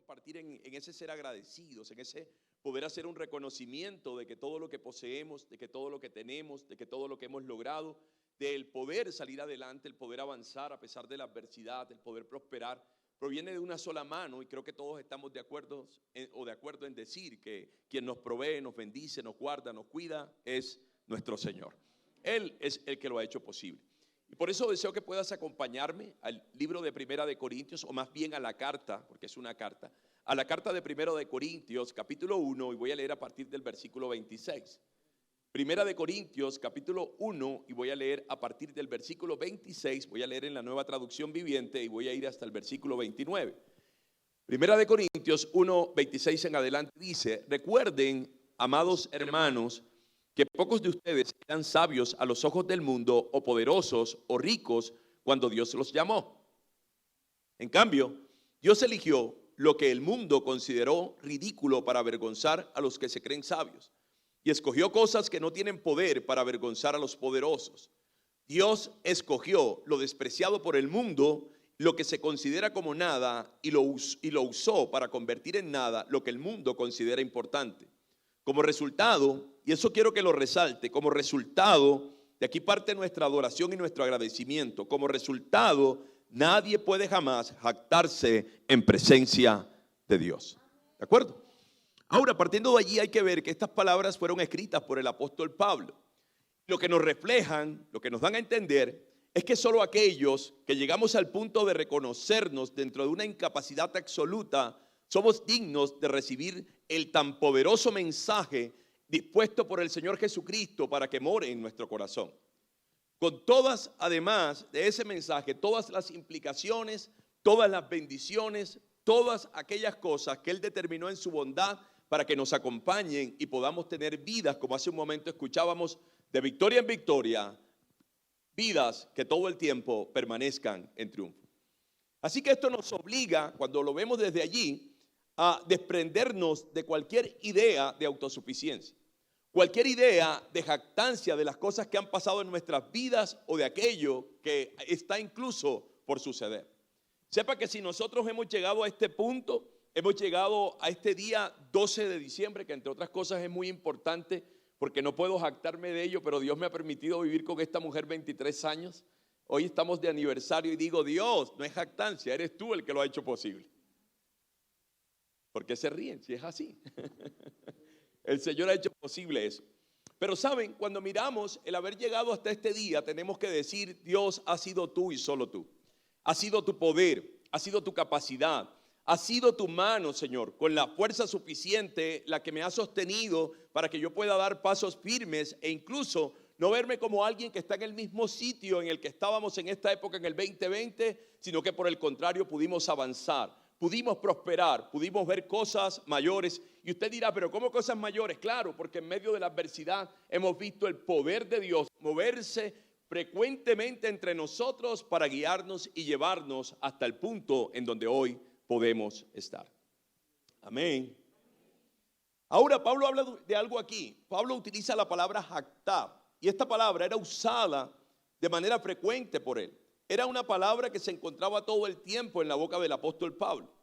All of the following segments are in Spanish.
partir en ese ser agradecidos, en ese poder hacer un reconocimiento de que todo lo que poseemos, de que todo lo que tenemos, de que todo lo que hemos logrado, del poder salir adelante, el poder avanzar a pesar de la adversidad, el poder prosperar, proviene de una sola mano, y creo que todos estamos de acuerdo en decir que quien nos provee, nos bendice, nos guarda, nos cuida es nuestro Señor. Él es el que lo ha hecho posible. Y por eso deseo que puedas acompañarme al libro de Primera de Corintios, o más bien a la carta, porque es una carta, a la carta de Primera de Corintios, capítulo 1, y voy a leer a partir del versículo 26. Primera de Corintios, capítulo 1, y voy a leer a partir del versículo 26, voy a leer en la Nueva Traducción Viviente y voy a ir hasta el versículo 29. Primera de Corintios 1, 26 en adelante dice: recuerden, amados hermanos, que pocos de ustedes eran sabios a los ojos del mundo, o poderosos o ricos cuando Dios los llamó. En cambio, Dios eligió lo que el mundo consideró ridículo para avergonzar a los que se creen sabios, y escogió cosas que no tienen poder para avergonzar a los poderosos. Dios escogió lo despreciado por el mundo, lo que se considera como nada, y lo usó para convertir en nada lo que el mundo considera importante. Como resultado, y eso quiero que lo resalte, como resultado, de aquí parte nuestra adoración y nuestro agradecimiento, como resultado, nadie puede jamás jactarse en presencia de Dios. ¿De acuerdo? Ahora, partiendo de allí, hay que ver que estas palabras fueron escritas por el apóstol Pablo. Lo que nos reflejan, lo que nos dan a entender, es que solo aquellos que llegamos al punto de reconocernos dentro de una incapacidad absoluta, somos dignos de recibir el tan poderoso mensaje dispuesto por el Señor Jesucristo para que more en nuestro corazón. Con todas, además de ese mensaje, todas las implicaciones, todas las bendiciones, todas aquellas cosas que Él determinó en su bondad para que nos acompañen y podamos tener vidas, como hace un momento escuchábamos, de victoria en victoria, vidas que todo el tiempo permanezcan en triunfo. Así que esto nos obliga, cuando lo vemos desde allí, a desprendernos de cualquier idea de autosuficiencia, cualquier idea de jactancia de las cosas que han pasado en nuestras vidas o de aquello que está incluso por suceder. Sepa que si nosotros hemos llegado a este punto, hemos llegado a este día 12 de diciembre, que entre otras cosas es muy importante porque no puedo jactarme de ello, pero Dios me ha permitido vivir con esta mujer 23 años. Hoy estamos de aniversario y digo: Dios, no es jactancia, eres tú el que lo ha hecho posible. ¿Por qué se ríen si es así? El Señor ha hecho posible eso. Pero saben, cuando miramos el haber llegado hasta este día, tenemos que decir: Dios, ha sido tú y solo tú. Ha sido tu poder, ha sido tu capacidad, ha sido tu mano, Señor, con la fuerza suficiente la que me ha sostenido para que yo pueda dar pasos firmes e incluso no verme como alguien que está en el mismo sitio en el que estábamos en esta época en el 2020, sino que por el contrario pudimos avanzar. Pudimos prosperar, pudimos ver cosas mayores. Y usted dirá: pero ¿cómo cosas mayores? Claro, porque en medio de la adversidad hemos visto el poder de Dios moverse frecuentemente entre nosotros para guiarnos y llevarnos hasta el punto en donde hoy podemos estar. Amén. Ahora Pablo habla de algo aquí. Pablo utiliza la palabra jactar, y esta palabra era usada de manera frecuente por él. Era una palabra que se encontraba todo el tiempo en la boca del apóstol Pablo.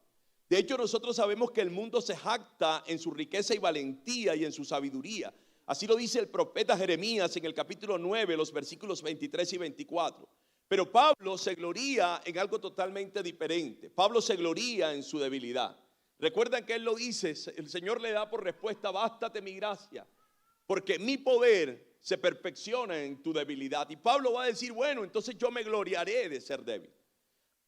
De hecho, nosotros sabemos que el mundo se jacta en su riqueza y valentía y en su sabiduría. Así lo dice el profeta Jeremías en el capítulo 9, los versículos 23 y 24. Pero Pablo se gloría en algo totalmente diferente. Pablo se gloría en su debilidad. Recuerdan que él lo dice, el Señor le da por respuesta: bástate mi gracia, porque mi poder se perfecciona en tu debilidad. Y Pablo va a decir: bueno, entonces yo me gloriaré de ser débil.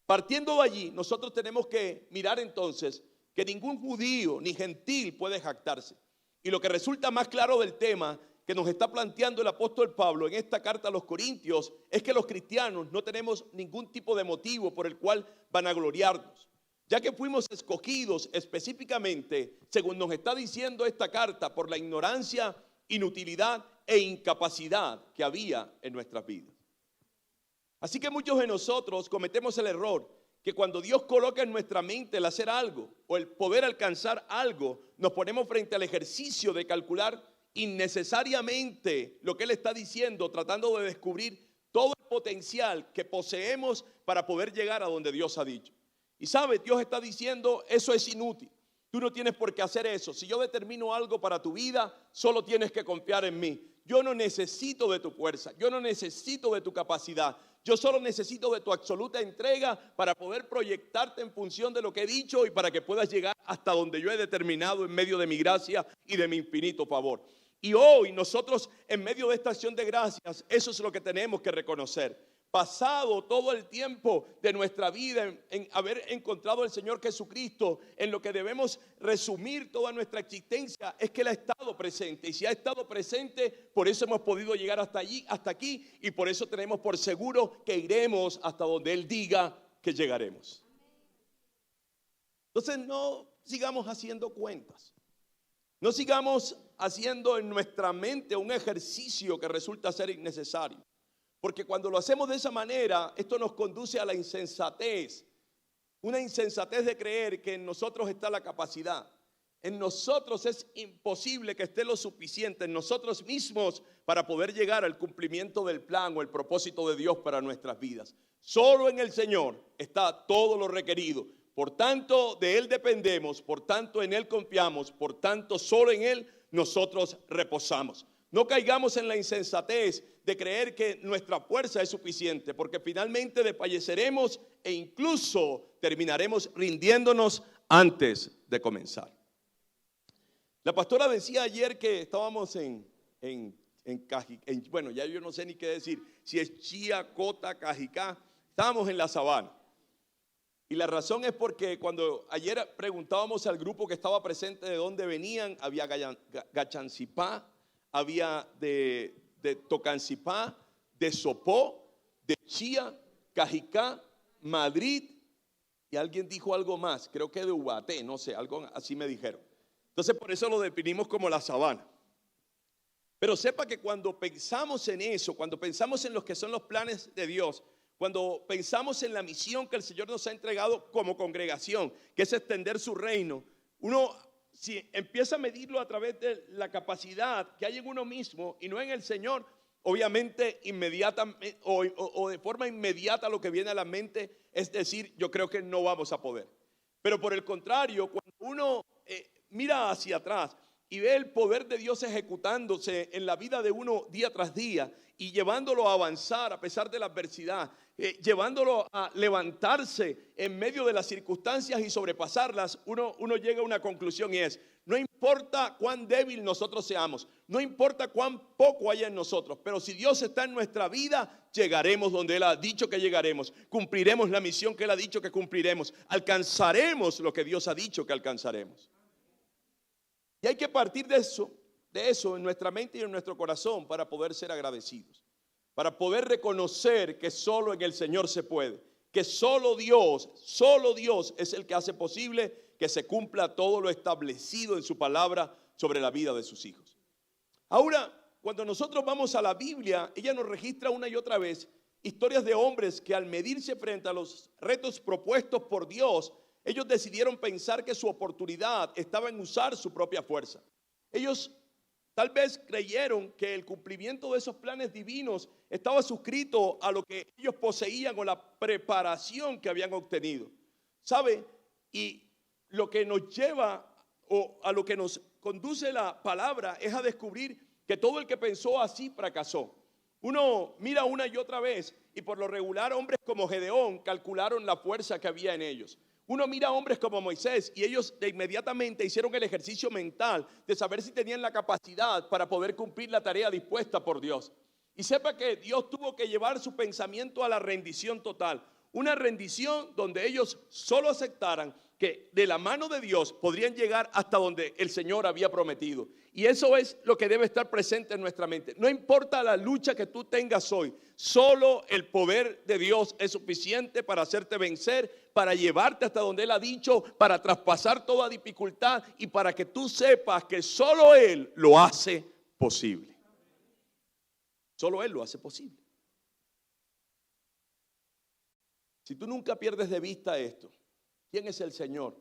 Partiendo de allí, nosotros tenemos que mirar entonces que ningún judío ni gentil puede jactarse. Y lo que resulta más claro del tema que nos está planteando el apóstol Pablo en esta carta a los Corintios es que los cristianos no tenemos ningún tipo de motivo por el cual vanagloriarnos, ya que fuimos escogidos específicamente, según nos está diciendo esta carta, por la ignorancia, inutilidad e incapacidad que había en nuestras vidas. Así que muchos de nosotros cometemos el error que cuando Dios coloca en nuestra mente el hacer algo o el poder alcanzar algo, nos ponemos frente al ejercicio de calcular innecesariamente lo que Él está diciendo, tratando de descubrir todo el potencial que poseemos para poder llegar a donde Dios ha dicho. Y sabes, Dios está diciendo, eso es inútil. Tú no tienes por qué hacer eso. Si yo determino algo para tu vida, solo tienes que confiar en mí. Yo no necesito de tu fuerza, yo no necesito de tu capacidad. Yo solo necesito de tu absoluta entrega para poder proyectarte en función de lo que he dicho y para que puedas llegar hasta donde yo he determinado en medio de mi gracia y de mi infinito favor. Y hoy nosotros, en medio de esta acción de gracias, eso es lo que tenemos que reconocer. Pasado todo el tiempo de nuestra vida en haber encontrado al Señor Jesucristo, en lo que debemos resumir toda nuestra existencia, es que Él ha estado presente. Y si ha estado presente, por eso hemos podido llegar hasta allí, hasta aquí, y por eso tenemos por seguro que iremos hasta donde Él diga que llegaremos. Entonces no sigamos haciendo cuentas. No sigamos haciendo en nuestra mente un ejercicio que resulta ser innecesario. Porque cuando lo hacemos de esa manera, esto nos conduce a la insensatez. Una insensatez de creer que en nosotros está la capacidad. En nosotros es imposible que esté lo suficiente en nosotros mismos para poder llegar al cumplimiento del plan o el propósito de Dios para nuestras vidas. Solo en el Señor está todo lo requerido. Por tanto, de Él dependemos, por tanto en Él confiamos, por tanto solo en Él nosotros reposamos. No caigamos en la insensatez de creer que nuestra fuerza es suficiente, porque finalmente desfalleceremos e incluso terminaremos rindiéndonos antes de comenzar. La pastora decía ayer que estábamos bueno, ya yo no sé ni qué decir, si es Chía, Cota, Cajicá, estábamos en la sabana. Y la razón es porque cuando ayer preguntábamos al grupo que estaba presente de dónde venían, había Gachancipá, había de Tocancipá, de Sopó, de Chía, Cajicá, Madrid, y alguien dijo algo más, creo que de Ubaté, no sé, algo así me dijeron. Entonces por eso lo definimos como la sabana. Pero sepa que cuando pensamos en eso, cuando pensamos en los que son los planes de Dios, cuando pensamos en la misión que el Señor nos ha entregado como congregación, que es extender su reino, uno si empieza a medirlo a través de la capacidad que hay en uno mismo y no en el Señor, obviamente inmediatamente o de forma inmediata lo que viene a la mente es decir, yo creo que no vamos a poder. Pero por el contrario, cuando uno mira hacia atrás y ve el poder de Dios ejecutándose en la vida de uno día tras día y llevándolo a avanzar a pesar de la adversidad, llevándolo a levantarse en medio de las circunstancias y sobrepasarlas, uno llega a una conclusión y es, no importa cuán débil nosotros seamos, no importa cuán poco haya en nosotros, pero si Dios está en nuestra vida, llegaremos donde Él ha dicho que llegaremos, cumpliremos la misión que Él ha dicho que cumpliremos, alcanzaremos lo que Dios ha dicho que alcanzaremos. Y hay que partir de eso en nuestra mente y en nuestro corazón para poder ser agradecidos. Para poder reconocer que solo en el Señor se puede, que solo Dios es el que hace posible que se cumpla todo lo establecido en su palabra sobre la vida de sus hijos. Ahora, cuando nosotros vamos a la Biblia, ella nos registra una y otra vez historias de hombres que al medirse frente a los retos propuestos por Dios, ellos decidieron pensar que su oportunidad estaba en usar su propia fuerza. Ellos tal vez creyeron que el cumplimiento de esos planes divinos estaba suscrito a lo que ellos poseían o la preparación que habían obtenido. ¿Sabe? Y lo que nos lleva o a lo que nos conduce la palabra es a descubrir que todo el que pensó así fracasó. Uno mira una y otra vez y por lo regular hombres como Gedeón calcularon la fuerza que había en ellos. Uno mira a hombres como Moisés y ellos de inmediatamente hicieron el ejercicio mental de saber si tenían la capacidad para poder cumplir la tarea dispuesta por Dios. Y sepa que Dios tuvo que llevar su pensamiento a la rendición total. Una rendición donde ellos solo aceptaran que de la mano de Dios podrían llegar hasta donde el Señor había prometido. Y eso es lo que debe estar presente en nuestra mente. No importa la lucha que tú tengas hoy, solo el poder de Dios es suficiente para hacerte vencer, para llevarte hasta donde Él ha dicho, para traspasar toda dificultad y para que tú sepas que solo Él lo hace posible. Solo Él lo hace posible. Si tú nunca pierdes de vista esto, ¿quién es el Señor?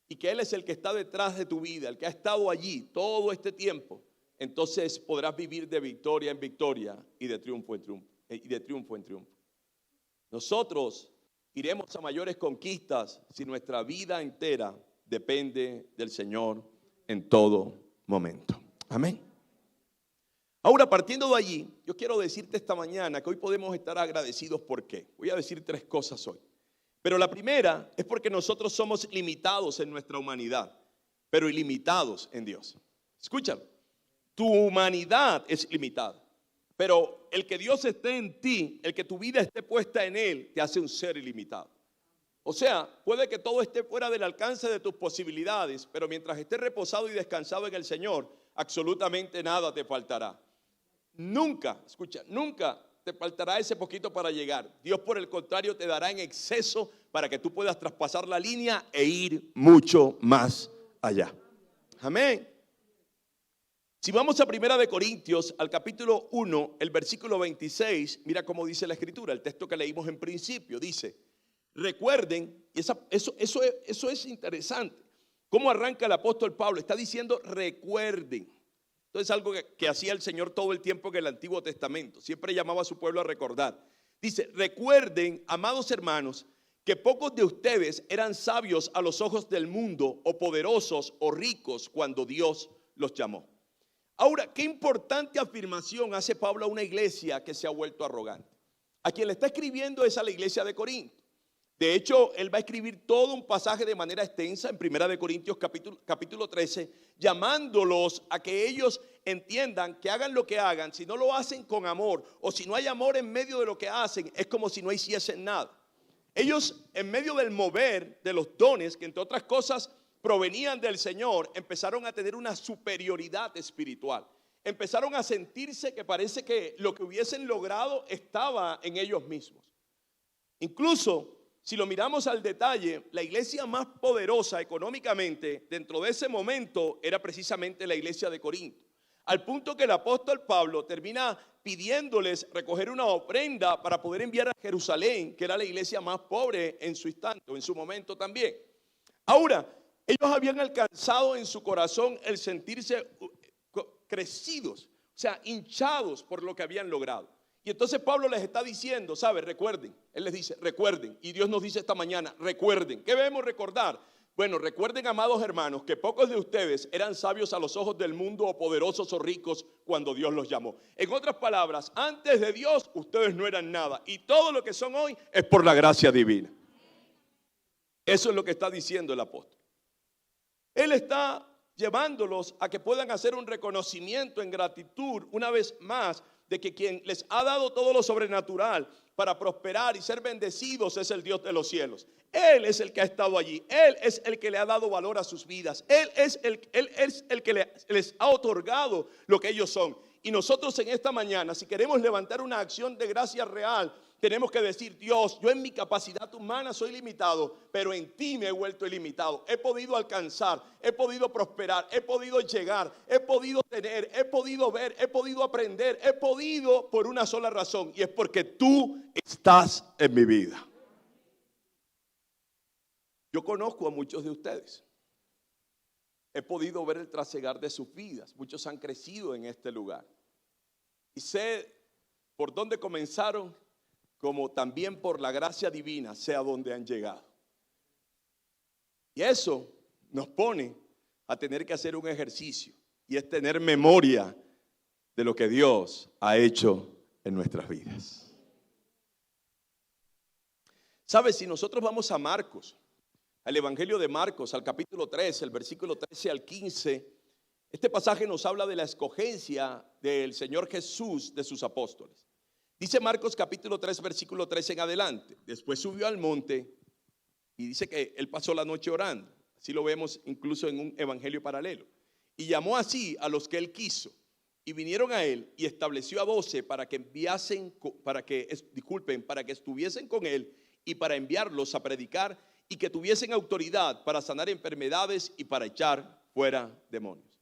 Y que Él es el que está detrás de tu vida, el que ha estado allí todo este tiempo, entonces podrás vivir de victoria en victoria y de triunfo en triunfo. Nosotros iremos a mayores conquistas si nuestra vida entera depende del Señor en todo momento. Amén. Ahora, partiendo de allí, yo quiero decirte esta mañana que hoy podemos estar agradecidos. ¿Por qué? Voy a decir tres cosas hoy. Pero la primera es porque nosotros somos limitados en nuestra humanidad, pero ilimitados en Dios. Escúchalo, tu humanidad es limitada, pero el que Dios esté en ti, el que tu vida esté puesta en Él, te hace un ser ilimitado. O sea, puede que todo esté fuera del alcance de tus posibilidades, pero mientras estés reposado y descansado en el Señor, absolutamente nada te faltará. Nunca, escucha, nunca te faltará ese poquito para llegar. Dios, por el contrario, te dará en exceso para que tú puedas traspasar la línea e ir mucho más allá. Amén. Si vamos a 1 de Corintios, al capítulo 1, el versículo 26, mira cómo dice la escritura, el texto que leímos en principio, dice: recuerden, y eso es interesante, cómo arranca el apóstol Pablo, está diciendo recuerden. Entonces, algo que hacía el Señor todo el tiempo en el Antiguo Testamento, siempre llamaba a su pueblo a recordar. Dice: recuerden, amados hermanos, que pocos de ustedes eran sabios a los ojos del mundo, o poderosos o ricos cuando Dios los llamó. Ahora, qué importante afirmación hace Pablo a una iglesia que se ha vuelto arrogante. A quien le está escribiendo es a la iglesia de Corinto. De hecho, él va a escribir todo un pasaje de manera extensa en 1 de Corintios capítulo 13, llamándolos a que ellos entiendan que hagan lo que hagan. Si no lo hacen con amor, o si no hay amor en medio de lo que hacen, es como si no hiciesen nada. Ellos, en medio del mover de los dones, que entre otras cosas provenían del Señor, empezaron a tener una superioridad espiritual. Empezaron a sentirse que parece que lo que hubiesen logrado estaba en ellos mismos. Incluso, si lo miramos al detalle, la iglesia más poderosa económicamente dentro de ese momento era precisamente la iglesia de Corinto. Al punto que el apóstol Pablo termina pidiéndoles recoger una ofrenda para poder enviar a Jerusalén, que era la iglesia más pobre en su instante, en su momento también. Ahora, ellos habían alcanzado en su corazón el sentirse crecidos, o sea, hinchados por lo que habían logrado. Y entonces Pablo les está diciendo, ¿sabe? Recuerden. Él les dice, recuerden. Y Dios nos dice esta mañana, recuerden. ¿Qué debemos recordar? Bueno, recuerden, amados hermanos, que pocos de ustedes eran sabios a los ojos del mundo, o poderosos o ricos cuando Dios los llamó. En otras palabras, antes de Dios ustedes no eran nada, y todo lo que son hoy es por la gracia divina. Eso es lo que está diciendo el apóstol. Él está llevándolos a que puedan hacer un reconocimiento en gratitud una vez más de que quien les ha dado todo lo sobrenatural para prosperar y ser bendecidos es el Dios de los cielos. Él es el que ha estado allí. Él es el que le ha dado valor a sus vidas. Él es el que les ha otorgado lo que ellos son. Y nosotros en esta mañana, si queremos levantar una acción de gracia real, tenemos que decir: Dios, yo en mi capacidad humana soy limitado, pero en ti me he vuelto ilimitado. He podido alcanzar, he podido prosperar, he podido llegar, he podido tener, he podido ver, he podido aprender, he podido por una sola razón, y es porque tú estás en mi vida. Yo conozco a muchos de ustedes. He podido ver el trasegar de sus vidas. Muchos han crecido en este lugar. Y sé por dónde comenzaron, como también por la gracia divina sé a dónde han llegado. Y eso nos pone a tener que hacer un ejercicio, y es tener memoria de lo que Dios ha hecho en nuestras vidas. ¿Sabes? Si nosotros vamos a Marcos, al Evangelio de Marcos, al capítulo 13, el versículo 13 al 15, este pasaje nos habla de la escogencia del Señor Jesús de sus apóstoles. Dice Marcos capítulo 3, versículo 13 en adelante: después subió al monte y dice que él pasó la noche orando. Así lo vemos incluso en un evangelio paralelo. Y llamó así a los que él quiso, y vinieron a él, y estableció a 12 para que estuviesen con él y para enviarlos a predicar, y que tuviesen autoridad para sanar enfermedades y para echar fuera demonios.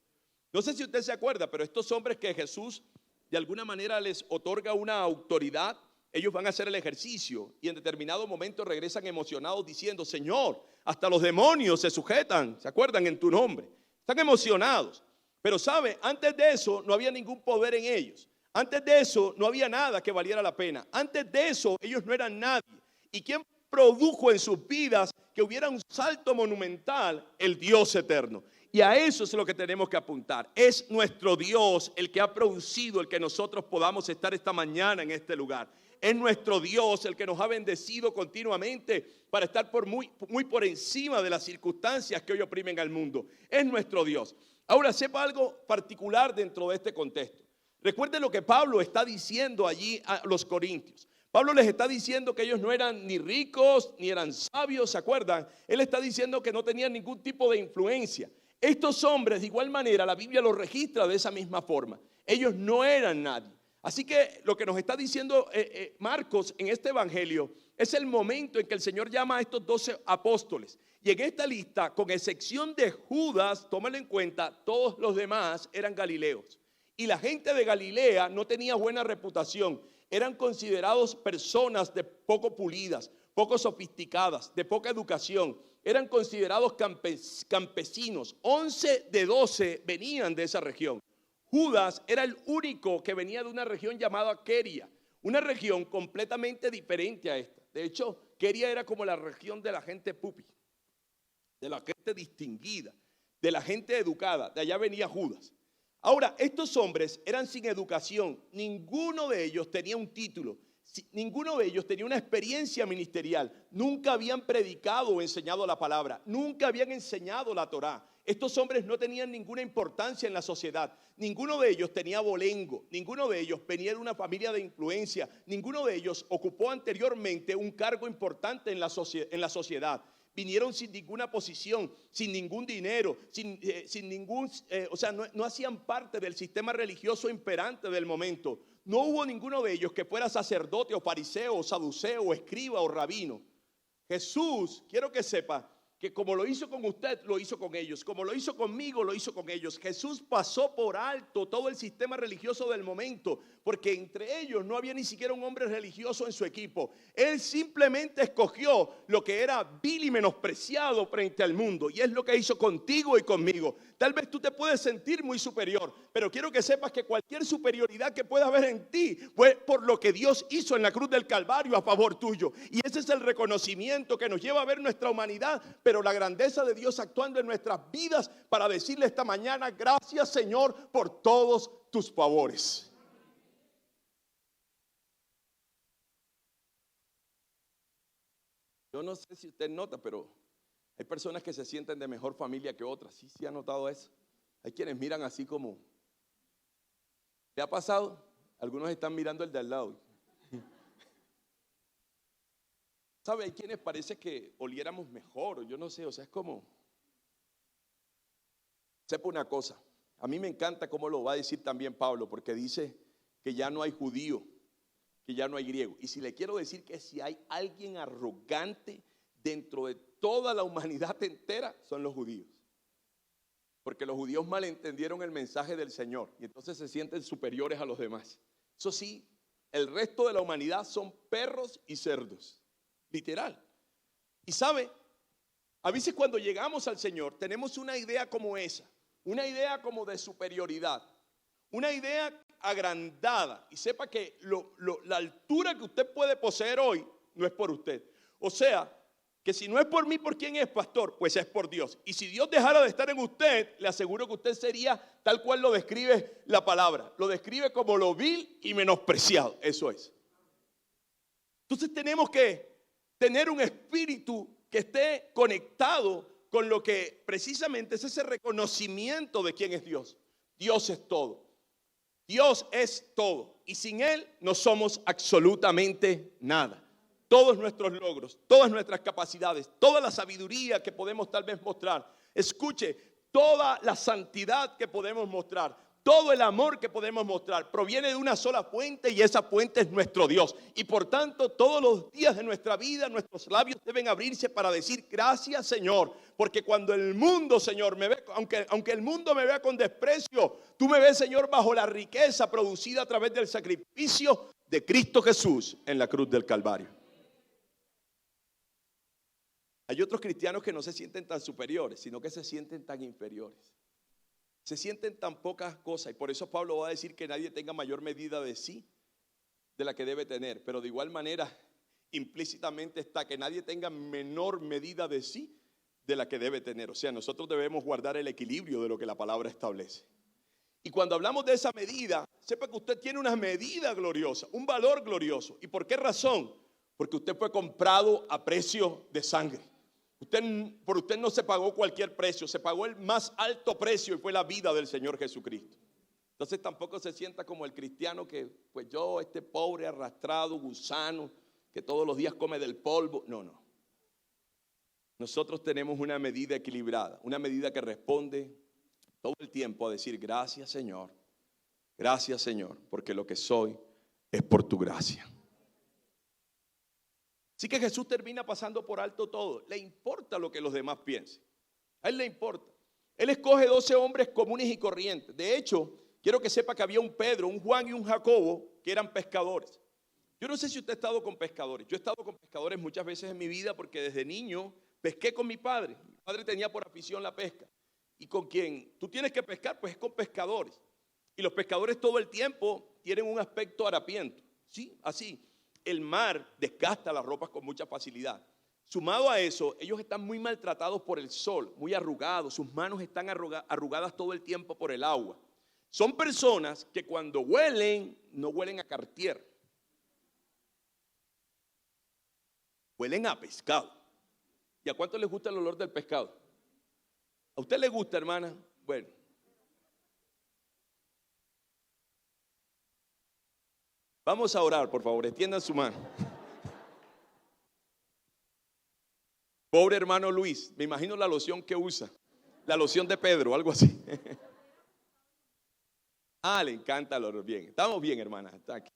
No sé si usted se acuerda, pero estos hombres que Jesús de alguna manera les otorga una autoridad, ellos van a hacer el ejercicio y en determinado momento regresan emocionados diciendo: Señor, hasta los demonios se sujetan, ¿se acuerdan? En tu nombre. Están emocionados. Pero sabe, antes de eso no había ningún poder en ellos. Antes de eso no había nada que valiera la pena. Antes de eso ellos no eran nadie. ¿Y quién produjo en sus vidas que hubiera un salto monumental, el Dios eterno. Y a eso es lo que tenemos que apuntar. Es nuestro Dios el que ha producido el que nosotros podamos estar esta mañana en este lugar. Es nuestro Dios el que nos ha bendecido continuamente para estar muy por encima de las circunstancias que hoy oprimen al mundo. Es nuestro Dios. Ahora, sepa algo particular dentro de este contexto. Recuerden lo que Pablo está diciendo allí a los corintios. Pablo les está diciendo que ellos no eran ni ricos ni eran sabios, ¿se acuerdan? Él está diciendo que no tenían ningún tipo de influencia. Estos hombres, de igual manera, la Biblia los registra de esa misma forma. Ellos no eran nadie. Así que lo que nos está diciendo Marcos en este evangelio es el momento en que el Señor llama a estos 12 apóstoles. Y en esta lista, con excepción de Judas, tómalo en cuenta, todos los demás eran galileos. Y la gente de Galilea no tenía buena reputación. Eran considerados personas de poco pulidas, poco sofisticadas, de poca educación. Eran considerados campesinos. 11 de 12 venían de esa región. Judas era el único que venía de una región llamada Queria, una región completamente diferente a esta. De hecho, Queria era como la región de la gente pupi, de la gente distinguida, de la gente educada. De allá venía Judas. Ahora, estos hombres eran sin educación. Ninguno de ellos tenía un título. Ninguno de ellos tenía una experiencia ministerial. Nunca habían predicado o enseñado la palabra. Nunca habían enseñado la Torá. Estos hombres no tenían ninguna importancia en la sociedad. Ninguno de ellos tenía bolengo. Ninguno de ellos venía de una familia de influencia. Ninguno de ellos ocupó anteriormente un cargo importante en la sociedad. Vinieron sin ninguna posición, sin ningún dinero, sin ningún, no hacían parte del sistema religioso imperante del momento. No hubo ninguno de ellos que fuera sacerdote o fariseo o saduceo o escriba o rabino. Jesús, quiero que sepa que como lo hizo con usted, lo hizo con ellos. Como lo hizo conmigo, lo hizo con ellos. Jesús pasó por alto todo el sistema religioso del momento, porque entre ellos no había ni siquiera un hombre religioso en su equipo. Él simplemente escogió lo que era vil y menospreciado frente al mundo, y es lo que hizo contigo y conmigo. Tal vez tú te puedes sentir muy superior, pero quiero que sepas que cualquier superioridad que pueda haber en ti fue por lo que Dios hizo en la cruz del Calvario a favor tuyo. Y ese es el reconocimiento que nos lleva a ver nuestra humanidad, pero la grandeza de Dios actuando en nuestras vidas para decirle esta mañana: gracias, Señor, por todos tus favores. Yo no sé si usted nota, pero hay personas que se sienten de mejor familia que otras. ¿Sí ha notado eso? Hay quienes miran así como... ¿Le ha pasado? Algunos están mirando el de al lado. ¿Sabe? Hay quienes parece que oliéramos mejor, yo no sé, o sea, es como... Sepa una cosa, a mí me encanta cómo lo va a decir también Pablo, porque dice que ya no hay judío, que ya no hay griego. Y si le quiero decir que si hay alguien arrogante dentro de toda la humanidad entera, son los judíos. Porque los judíos malentendieron el mensaje del Señor y entonces se sienten superiores a los demás. Eso sí, el resto de la humanidad son perros y cerdos, literal. Y sabe, a veces cuando llegamos al Señor tenemos una idea como esa, una idea como de superioridad, una idea agrandada. Y sepa que la altura que usted puede poseer hoy no es por usted. O sea, que si no es por mí, ¿por quién es, pastor? Pues es por Dios. Y si Dios dejara de estar en usted, le aseguro que usted sería tal cual lo describe la palabra. Lo describe como lo vil y menospreciado. Eso es. Entonces tenemos que tener un espíritu que esté conectado con lo que precisamente es ese reconocimiento de quién es Dios. Dios es todo. Dios es todo. Y sin Él no somos absolutamente nada. Todos nuestros logros, todas nuestras capacidades, toda la sabiduría que podemos tal vez mostrar. Escuche, toda la santidad que podemos mostrar, todo el amor que podemos mostrar proviene de una sola fuente, y esa fuente es nuestro Dios. Y por tanto, todos los días de nuestra vida, nuestros labios deben abrirse para decir: gracias, Señor, porque cuando el mundo, Señor, me ve, aunque el mundo me vea con desprecio, tú me ves, Señor, bajo la riqueza producida a través del sacrificio de Cristo Jesús en la cruz del Calvario. Hay otros cristianos que no se sienten tan superiores, sino que se sienten tan inferiores. Se sienten tan pocas cosas, y por eso Pablo va a decir que nadie tenga mayor medida de sí de la que debe tener. Pero de igual manera, implícitamente está que nadie tenga menor medida de sí de la que debe tener. O sea, nosotros debemos guardar el equilibrio de lo que la palabra establece. Y cuando hablamos de esa medida, sepa que usted tiene una medida gloriosa, un valor glorioso. ¿Y por qué razón? Porque usted fue comprado a precio de sangre. Por usted no se pagó cualquier precio, se pagó el más alto precio y fue la vida del Señor Jesucristo. Entonces tampoco se sienta como el cristiano que, pues yo, este pobre, arrastrado, gusano, que todos los días come del polvo. No, no. Nosotros tenemos una medida equilibrada, una medida que responde todo el tiempo a decir gracias Señor, porque lo que soy es por tu gracia. Así que Jesús termina pasando por alto todo. Le importa lo que los demás piensen. A él le importa. Él escoge 12 hombres comunes y corrientes. De hecho, quiero que sepa que había un Pedro, un Juan y un Jacobo que eran pescadores. Yo no sé si usted ha estado con pescadores. Yo he estado con pescadores muchas veces en mi vida porque desde niño pesqué con mi padre. Mi padre tenía por afición la pesca. Y con quien tú tienes que pescar, pues es con pescadores. Y los pescadores todo el tiempo tienen un aspecto harapiento. Sí, así. El mar desgasta las ropas con mucha facilidad. Sumado a eso, ellos están muy maltratados por el sol, muy arrugados. Sus manos están arrugadas todo el tiempo por el agua. Son personas que cuando huelen, no huelen a Cartier. Huelen a pescado. ¿Y a cuánto les gusta el olor del pescado? ¿A usted le gusta, hermana? Bueno. Vamos a orar, por favor, extiendan su mano. Pobre hermano Luis, me imagino la loción que usa. La loción de Pedro, algo así. Le encanta el olor. Bien, estamos bien, hermana. Está aquí.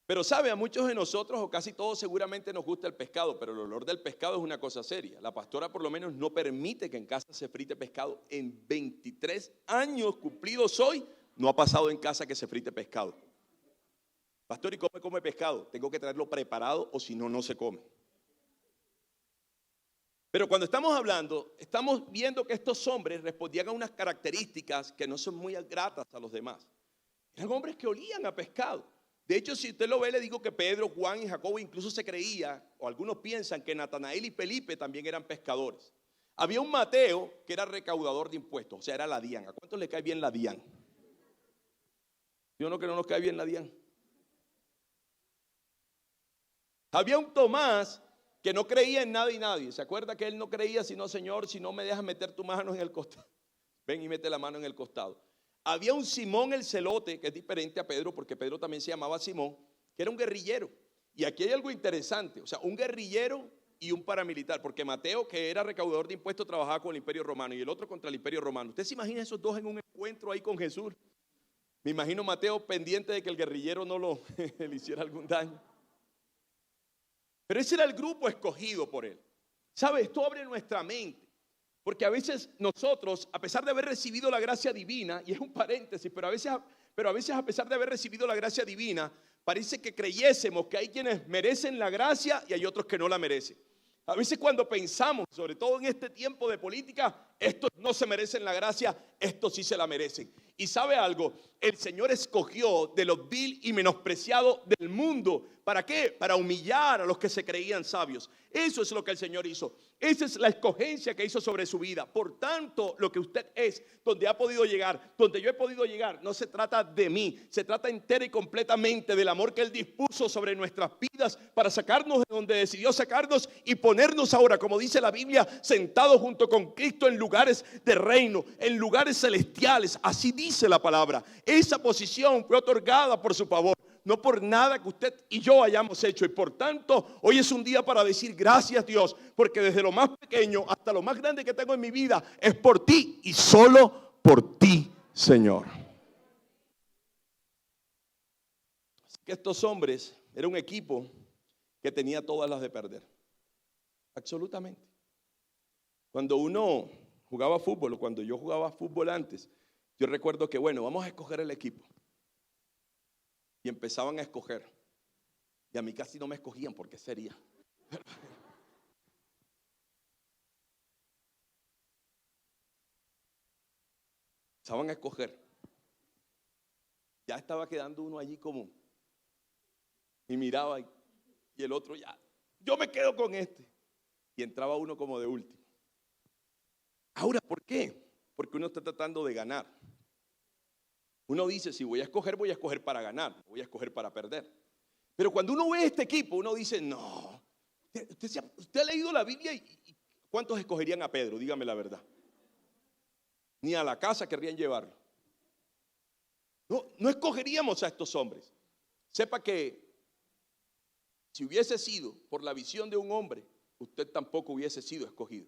Pero sabe, a muchos de nosotros, o casi todos seguramente nos gusta el pescado, pero el olor del pescado es una cosa seria. La pastora por lo menos no permite que en casa se frite pescado. En 23 años cumplidos hoy, no ha pasado en casa que se frite pescado. Pastor, ¿y cómo come pescado? Tengo que traerlo preparado o si no, no se come. Pero cuando estamos hablando, estamos viendo que estos hombres respondían a unas características que no son muy gratas a los demás. Eran hombres que olían a pescado. De hecho, si usted lo ve, le digo que Pedro, Juan y Jacobo incluso se creía, o algunos piensan que Natanael y Felipe también eran pescadores. Había un Mateo que era recaudador de impuestos, o sea, era la DIAN. ¿A cuántos le cae bien la DIAN? ¿Sí o no que no nos cae bien la DIAN? Había un Tomás que no creía en nada y nadie. ¿Se acuerda que él no creía sino, Señor, si no me dejas meter tu mano en el costado? Ven y mete la mano en el costado. Había un Simón el celote, que es diferente a Pedro, porque Pedro también se llamaba Simón, que era un guerrillero. Y aquí hay algo interesante, o sea, un guerrillero y un paramilitar, porque Mateo, que era recaudador de impuestos, trabajaba con el Imperio Romano y el otro contra el Imperio Romano. ¿Usted se imagina esos dos en un encuentro ahí con Jesús? Me imagino Mateo pendiente de que el guerrillero no le hiciera algún daño. Pero ese era el grupo escogido por él. ¿Sabe? Esto abre nuestra mente. Porque a veces nosotros, a pesar de haber recibido la gracia divina, y es un paréntesis, pero a veces a pesar de haber recibido la gracia divina, parece que creyésemos que hay quienes merecen la gracia y hay otros que no la merecen. A veces cuando pensamos, sobre todo en este tiempo de política, estos no se merecen la gracia, estos sí se la merecen. Y sabe algo, el Señor escogió de los vil y menospreciados del mundo. ¿Para qué? Para humillar a los que se creían sabios. Eso es lo que el Señor hizo. Esa es la escogencia que hizo sobre su vida. Por tanto, lo que usted es, donde ha podido llegar, donde yo he podido llegar, no se trata de mí. Se trata entera y completamente del amor que Él dispuso sobre nuestras vidas para sacarnos de donde decidió sacarnos y ponernos ahora, como dice la Biblia, sentados junto con Cristo en lugares de reino, en lugares celestiales. Así dice la palabra. Esa posición fue otorgada por su favor, no por nada que usted y yo hayamos hecho. Y por tanto, hoy es un día para decir gracias, Dios, porque desde lo más pequeño hasta lo más grande que tengo en mi vida es por ti y solo por ti, Señor. Así que estos hombres era un equipo que tenía todas las de perder. Absolutamente. Cuando uno jugaba fútbol, o cuando yo jugaba fútbol antes, yo recuerdo que, bueno, vamos a escoger el equipo. Y empezaban a escoger. Y a mí casi no me escogían porque sería. Empezaban a escoger. Ya estaba quedando uno allí como. Y miraba y Y el otro ya, yo me quedo con este. Y entraba uno como de último. Ahora, ¿por qué? Porque uno está tratando de ganar. Uno dice, si voy a escoger para ganar, no voy a escoger para perder. Pero cuando uno ve este equipo, uno dice, no, usted ha leído la Biblia y ¿cuántos escogerían a Pedro? Dígame la verdad. Ni a la casa querrían llevarlo. No escogeríamos a estos hombres. Sepa que si hubiese sido por la visión de un hombre, usted tampoco hubiese sido escogido.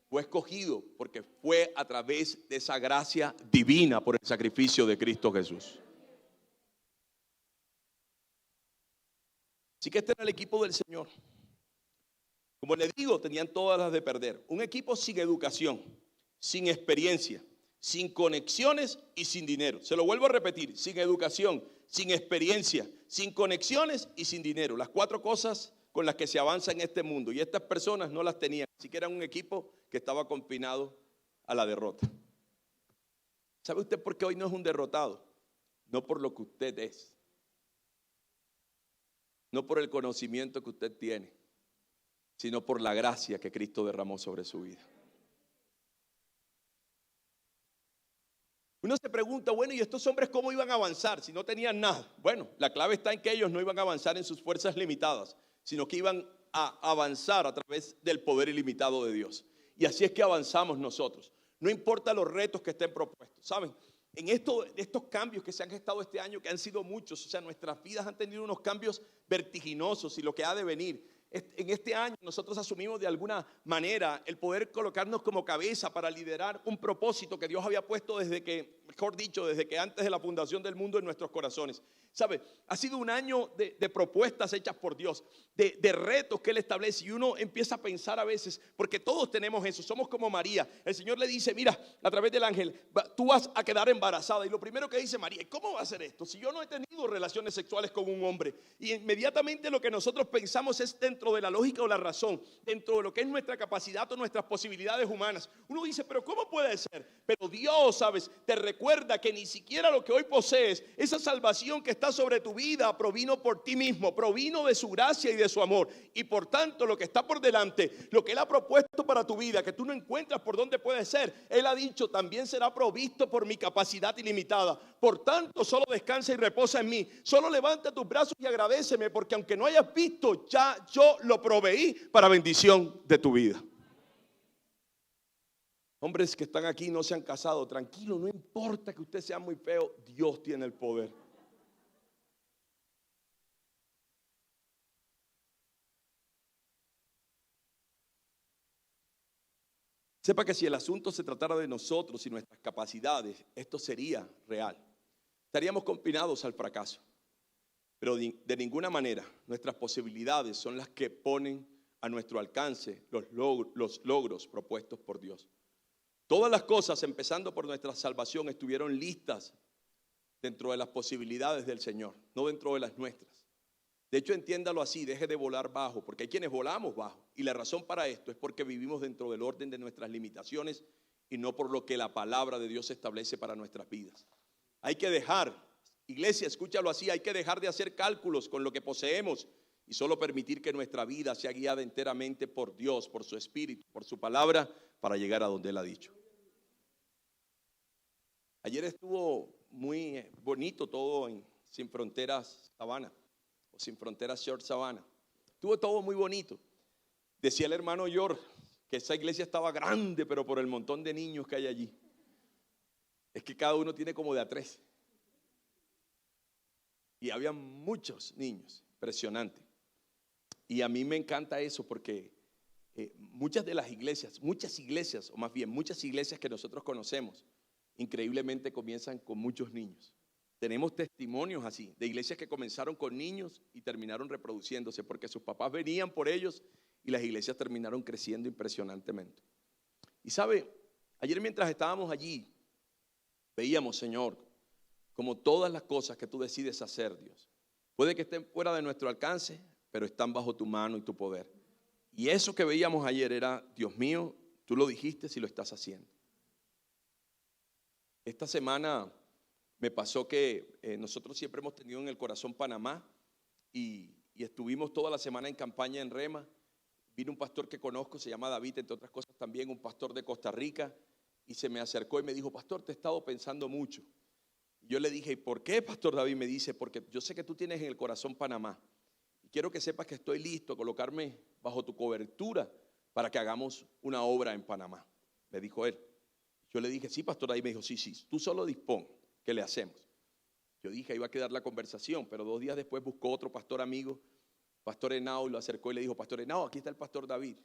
Fue escogido porque fue a través de esa gracia divina por el sacrificio de Cristo Jesús. Así que este era el equipo del Señor. Como les digo, tenían todas las de perder. Un equipo sin educación, sin experiencia, sin conexiones y sin dinero. Se lo vuelvo a repetir, sin educación, sin experiencia, sin conexiones y sin dinero. Las 4 cosas con las que se avanza en este mundo. Y estas personas no las tenían. Así que eran un equipo que estaba confinado a la derrota. ¿Sabe usted por qué hoy no es un derrotado? No por lo que usted es. No por el conocimiento que usted tiene, sino por la gracia que Cristo derramó sobre su vida. Uno se pregunta, bueno, ¿y estos hombres cómo iban a avanzar si no tenían nada? Bueno, la clave está en que ellos no iban a avanzar en sus fuerzas limitadas, sino que iban a avanzar a través del poder ilimitado de Dios. Y así es que avanzamos nosotros. No importa los retos que estén propuestos, ¿saben? En estos cambios que se han gestado este año, que han sido muchos, o sea, nuestras vidas han tenido unos cambios vertiginosos y lo que ha de venir. En este año nosotros asumimos de alguna manera el poder colocarnos como cabeza para liderar un propósito que Dios había puesto desde que, mejor dicho, desde que antes de la fundación del mundo en nuestros corazones. ¿Sabe? Ha sido un año de propuestas hechas por Dios, de retos que Él establece, y uno empieza a pensar a veces, porque todos tenemos eso, somos como María. El Señor le dice, mira, a través del ángel, tú vas a quedar embarazada. Y lo primero que dice María, ¿cómo va a ser esto? Si yo no he tenido relaciones sexuales con un hombre. Y inmediatamente lo que nosotros pensamos es dentro de la lógica o la razón, dentro de lo que es nuestra capacidad o nuestras posibilidades humanas. Uno dice, pero ¿cómo puede ser? Pero Dios, ¿sabes? Te recuerda que ni siquiera lo que hoy posees, esa salvación que está sobre tu vida, provino por ti mismo, provino de su gracia y de su amor. Y por tanto, lo que está por delante, lo que Él ha propuesto para tu vida, que tú no encuentras por dónde puede ser, Él ha dicho, también será provisto por mi capacidad ilimitada. Por tanto, solo descansa y reposa en mí. Solo levanta tus brazos y agradéceme, porque aunque no hayas visto, ya yo lo proveí para bendición de tu vida. Hombres que están aquí no se han casado, tranquilo, no importa que usted sea muy feo, Dios tiene el poder. Sepa que si el asunto se tratara de nosotros y nuestras capacidades, esto sería real. Estaríamos confinados al fracaso. Pero de ninguna manera nuestras posibilidades son las que ponen a nuestro alcance los logros propuestos por Dios. Todas las cosas, empezando por nuestra salvación, estuvieron listas dentro de las posibilidades del Señor, no dentro de las nuestras. De hecho, entiéndalo así, deje de volar bajo, porque hay quienes volamos bajo. Y la razón para esto es porque vivimos dentro del orden de nuestras limitaciones y no por lo que la palabra de Dios establece para nuestras vidas. Hay que dejar, iglesia, escúchalo así, hay que dejar de hacer cálculos con lo que poseemos y solo permitir que nuestra vida sea guiada enteramente por Dios, por su Espíritu, por su palabra, para llegar a donde Él ha dicho. Ayer estuvo muy bonito todo en Sin Fronteras Sabana, o Sin Fronteras Church Sabana. Estuvo todo muy bonito. Decía el hermano Yor que esa iglesia estaba grande, pero por el montón de niños que hay allí. Es que cada uno tiene como de a 3. Y había muchos niños, impresionante. Y a mí me encanta eso porque muchas iglesias, o más bien muchas iglesias que nosotros conocemos, increíblemente comienzan con muchos niños. Tenemos testimonios así, de iglesias que comenzaron con niños y terminaron reproduciéndose porque sus papás venían por ellos y las iglesias terminaron creciendo impresionantemente. Y sabe, ayer mientras estábamos allí, veíamos, Señor, como todas las cosas que tú decides hacer, Dios, puede que estén fuera de nuestro alcance, pero están bajo tu mano y tu poder. Y eso que veíamos ayer era, Dios mío, tú lo dijiste si lo estás haciendo. Esta semana me pasó que nosotros siempre hemos tenido en el corazón Panamá y y estuvimos toda la semana en campaña en Rema. Vino un pastor que conozco, se llama David, entre otras cosas también, un pastor de Costa Rica, y se me acercó y me dijo: pastor, te he estado pensando mucho. Yo le dije: ¿y por qué, pastor David? Me dice: porque yo sé que tú tienes en el corazón Panamá, y quiero que sepas que estoy listo a colocarme bajo tu cobertura para que hagamos una obra en Panamá, me dijo él. Yo le dije: sí, pastor David. Me dijo: sí, tú solo dispón, ¿qué le hacemos? Yo dije, ahí va a quedar la conversación, pero 2 días después buscó otro pastor amigo, pastor Henao, y lo acercó y le dijo: pastor Henao, aquí está el pastor David.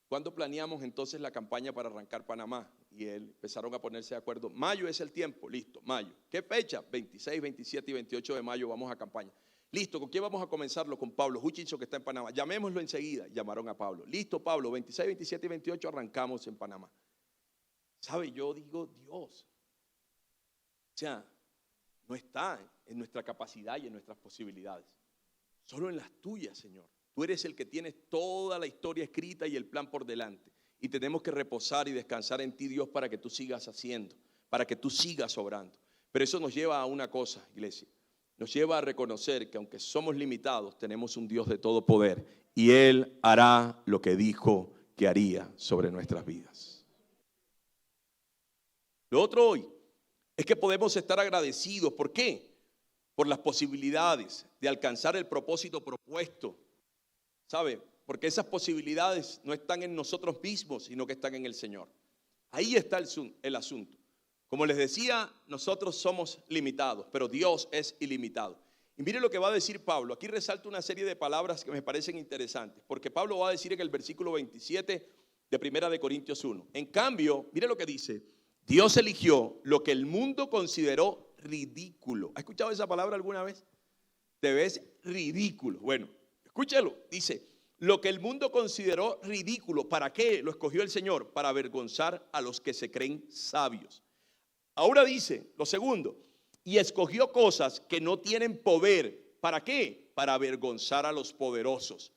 ¿Cuándo planeamos entonces la campaña para arrancar Panamá? Y él empezaron a ponerse de acuerdo. Mayo es el tiempo, listo, mayo. ¿Qué fecha? 26, 27 y 28 de mayo vamos a campaña. Listo, ¿con quién vamos a comenzarlo? Con Pablo Hutchinson, que está en Panamá. Llamémoslo enseguida. Llamaron a Pablo. Listo, Pablo, 26, 27 y 28 arrancamos en Panamá. ¿Sabe? Yo digo, Dios, o sea, no está en nuestra capacidad y en nuestras posibilidades, solo en las tuyas, Señor. Tú eres el que tienes toda la historia escrita y el plan por delante, y tenemos que reposar y descansar en ti, Dios, para que tú sigas haciendo, para que tú sigas obrando. Pero eso nos lleva a una cosa, iglesia, nos lleva a reconocer que aunque somos limitados, tenemos un Dios de todo poder, y Él hará lo que dijo que haría sobre nuestras vidas. Lo otro hoy es que podemos estar agradecidos. ¿Por qué? Por las posibilidades de alcanzar el propósito propuesto. ¿Sabe? Porque esas posibilidades no están en nosotros mismos, sino que están en el Señor. Ahí está el asunto. Como les decía, nosotros somos limitados, pero Dios es ilimitado. Y mire lo que va a decir Pablo. Aquí resalta una serie de palabras que me parecen interesantes, porque Pablo va a decir en el versículo 27 de 1 de Corintios 1. En cambio, mire lo que dice: Dios eligió lo que el mundo consideró ridículo. ¿Ha escuchado esa palabra alguna vez? Te ves ridículo. Bueno, escúchalo. Dice: lo que el mundo consideró ridículo. ¿Para qué lo escogió el Señor? Para avergonzar a los que se creen sabios. Ahora dice lo segundo: y escogió cosas que no tienen poder. ¿Para qué? Para avergonzar a los poderosos.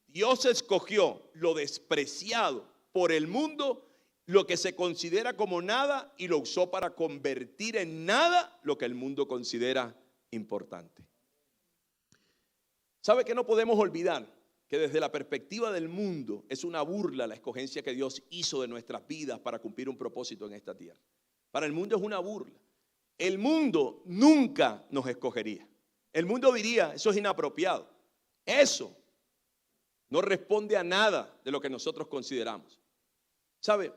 Dios escogió lo despreciado por el mundo, lo que se considera como nada, y lo usó para convertir en nada lo que el mundo considera importante. ¿Sabe que no podemos olvidar? Que desde la perspectiva del mundo es una burla la escogencia que Dios hizo de nuestras vidas para cumplir un propósito en esta tierra. Para el mundo es una burla. El mundo nunca nos escogería. El mundo diría: eso es inapropiado. Eso no responde a nada de lo que nosotros consideramos. ¿Sabe?